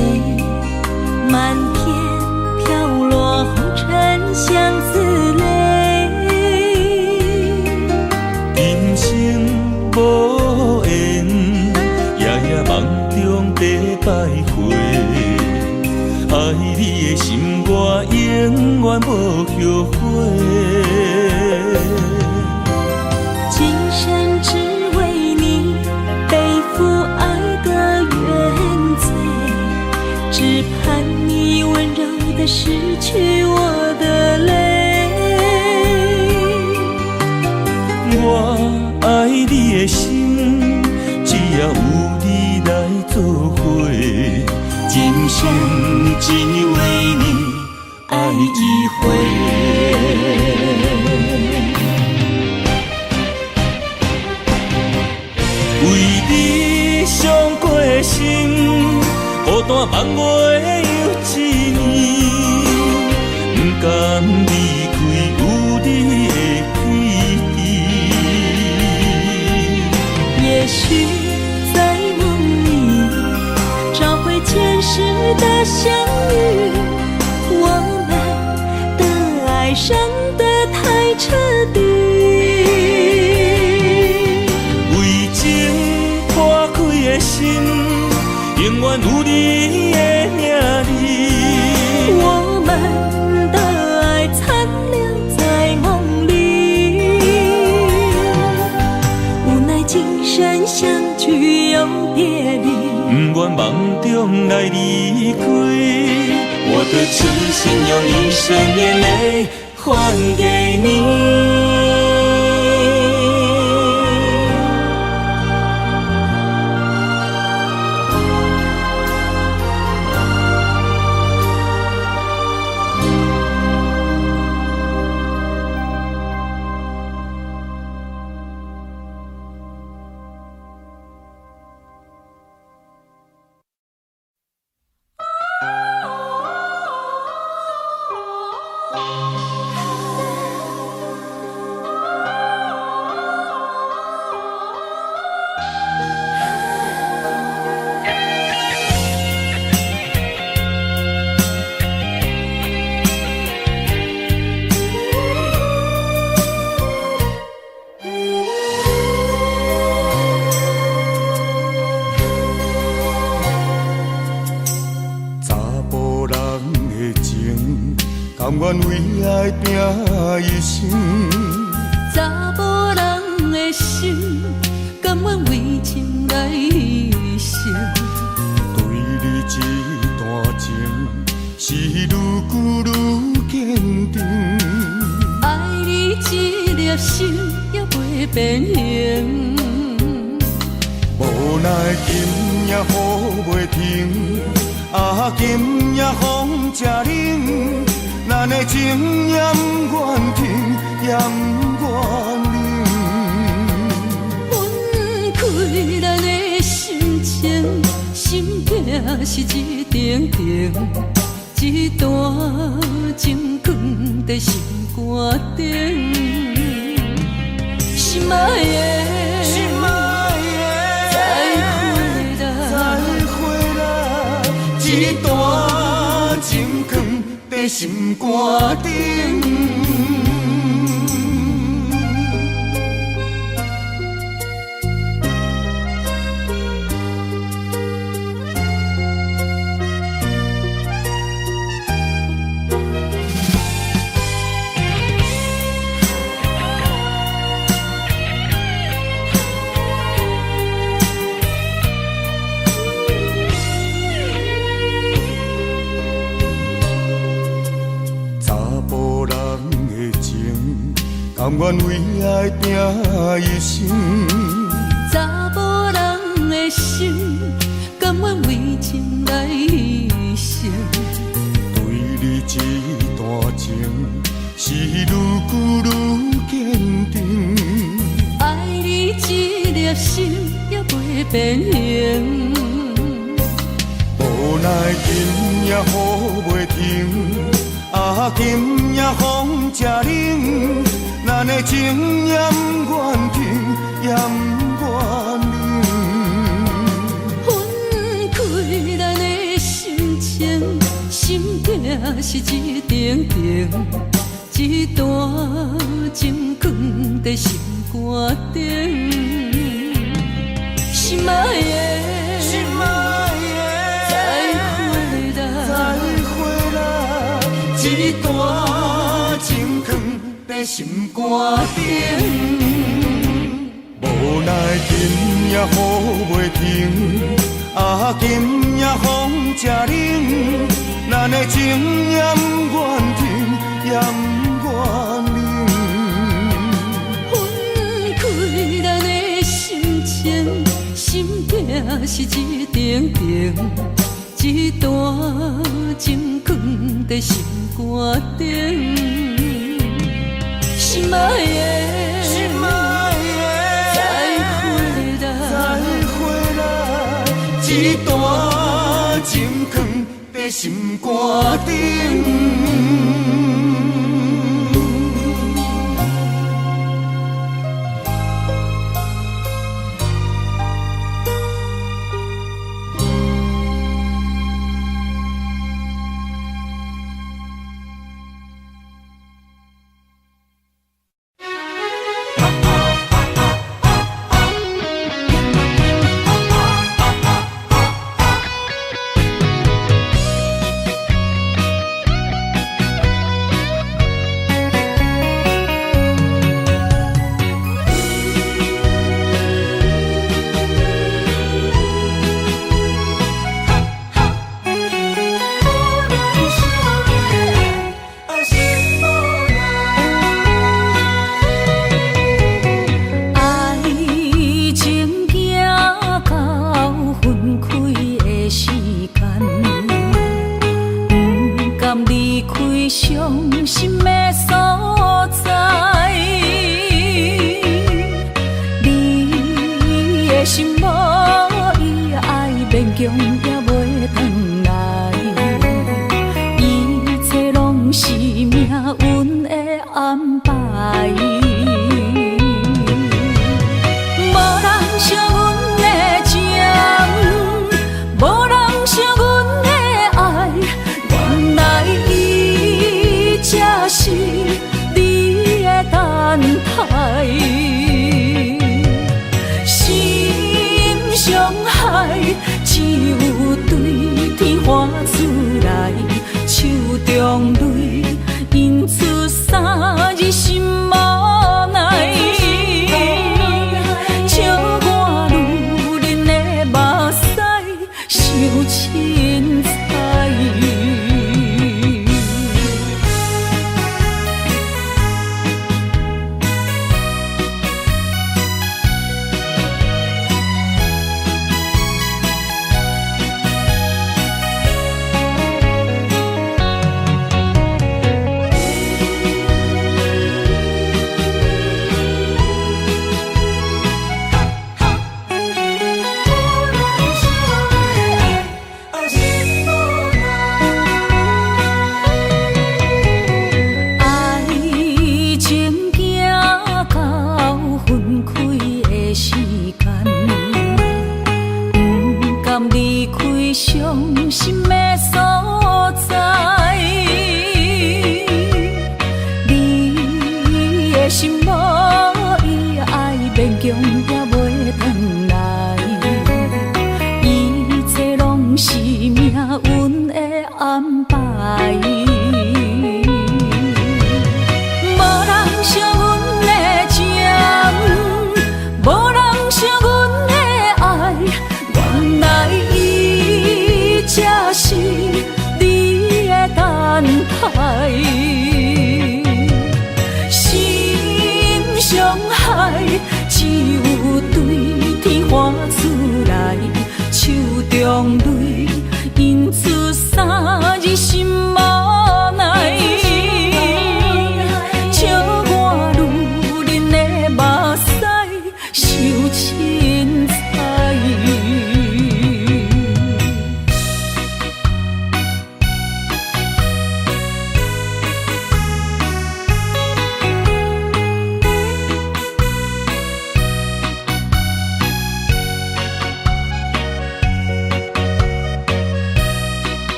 漫天飘落红尘相思泪。人生无缘，夜夜梦中在徘徊。爱你的心，我永远无后悔。今生只为你背负爱只盼你温柔地拭去我的泪。我爱你的心，只要有你来作伙，今生只为你爱一回。为你伤过的心，孤单望袂又一年，不甘离开有你的记忆。也许在梦里找回前世的相遇，我们的爱伤得太彻底。为情破开的心，永远有你的名字。我们的爱残留在梦里，无奈今生相聚又别离，不愿梦中来离开。我的痴心用一生眼泪还给你。甘愿为爱拼一生，查某人的心，甘愿为情来牺牲。对你这段情，是愈久愈坚定。爱你这粒心也袂变形，无奈今夜雨袂停，今夜风正冷。咱的情也不愿停，也不愿冷。分开咱的心情，心痛是一定定，一段情放在心肝顶。心爱的，心爱的，再回来，一段情放在心肝顶。甘愿为爱拼一生，查某人的心，甘愿为情来牺牲。对你这段情，是愈久愈坚定。爱你这粒心也袂变形，无奈今夜雨袂停，今夜风正冷。咱的情也不愿停，也不愿冷。分开咱的心情，心痛是一定定，一段情放在心肝顶。心爱的，心爱的，再回来，一段情放在心肝顶。无奈今夜雨袂停，啊，今夜风正冷，咱的情也不愿停，也不愿冷。分开咱的心情，心痛是一定定，一段情藏在心肝顶。心爱的，心爱的，再回来，一段情藏在心肝顶。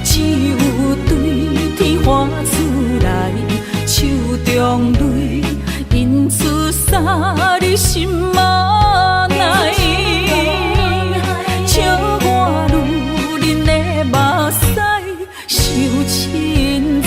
只有对天花出来，手中泪印出啥你心嘛奈，笑我女人的目屎受凊彩。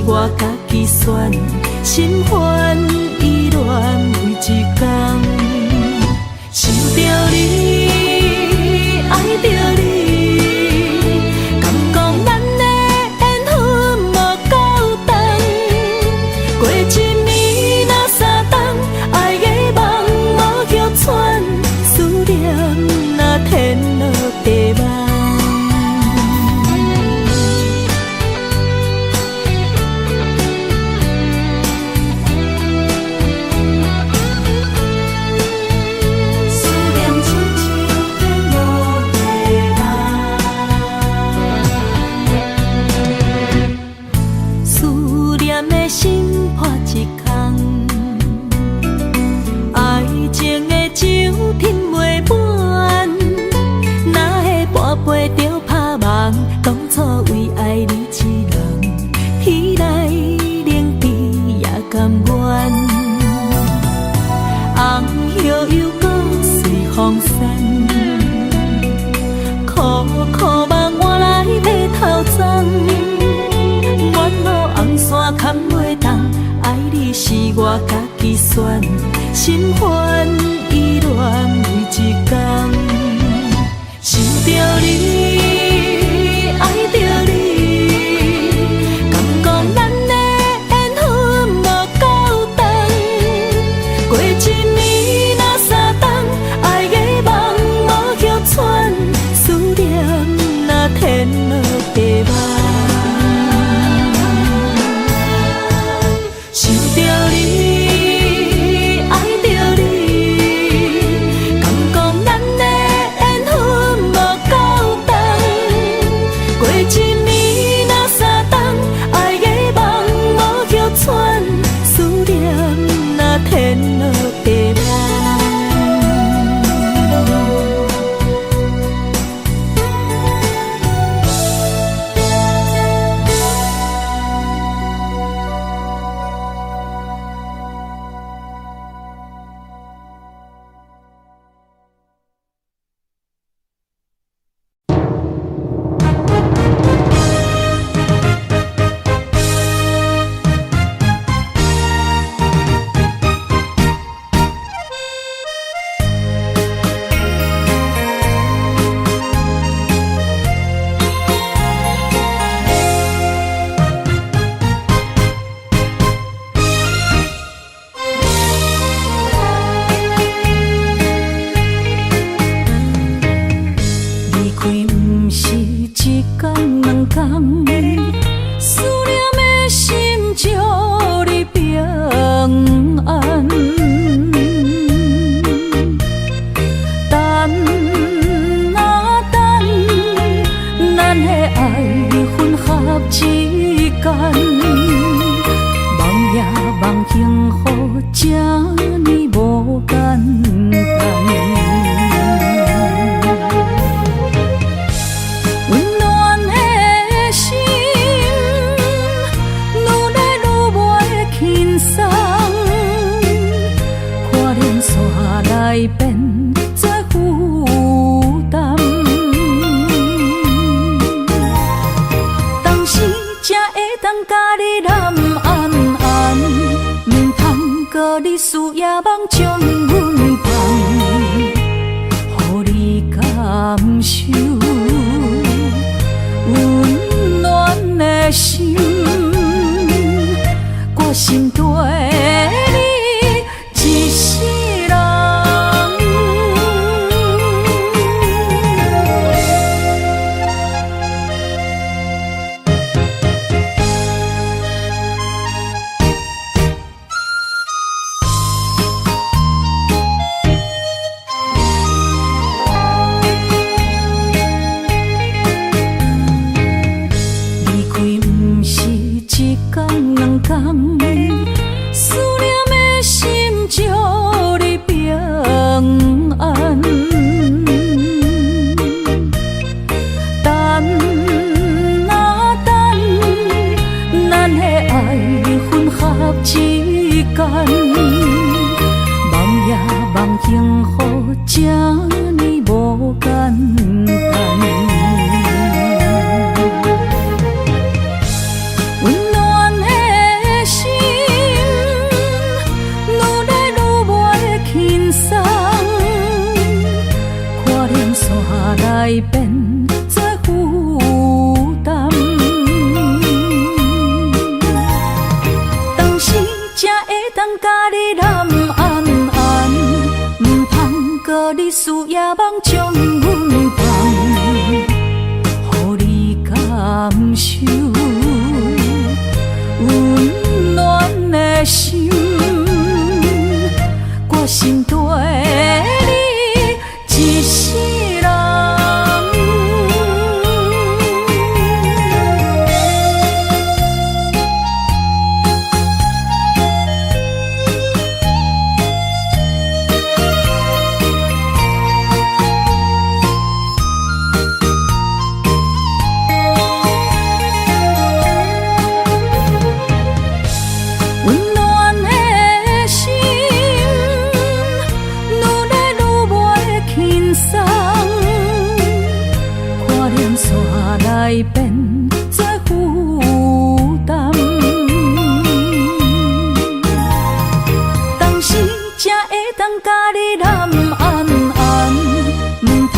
我家己选，心烦意乱为一天，想着你，爱着你，敢讲咱的缘分无够重？过一年若三冬，爱的梦无叫喘，思念若天落地网。当初为爱你一人，天来冷滴也甘愿。红叶又搁随风散，苦苦梦换来马头鬃。远路红线牵袂动，爱你是我家己选，心烦意乱为一天，想着你，爱着你，敢讲咱的缘分无够重？过一年若三冬，爱的梦无叫喘，思念若天落地网。想着你，爱着你。变作负担。当时才会当甲你揽安安，唔通搁你思夜梦将阮放，予你感受温暖的心。我心对你一世人。离开不是一天两天，思念的心祝你平安。等啊等，咱的爱混合之间，梦也梦幸福，这呢无简单。来变作负担，当时才会当甲你揽安安，唔通搁你思夜梦将阮放，予你感受温暖的心。我心对你一世人。来变作负担，当时才会当甲你揽安安，唔通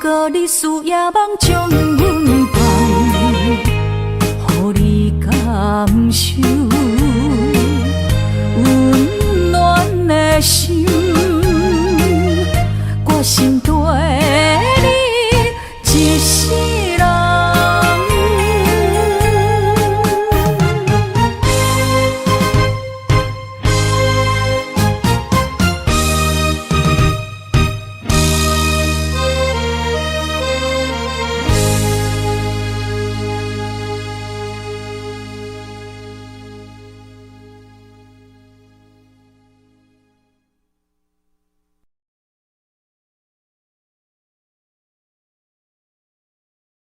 搁你思夜梦将阮放，予你感受温暖的心。我心对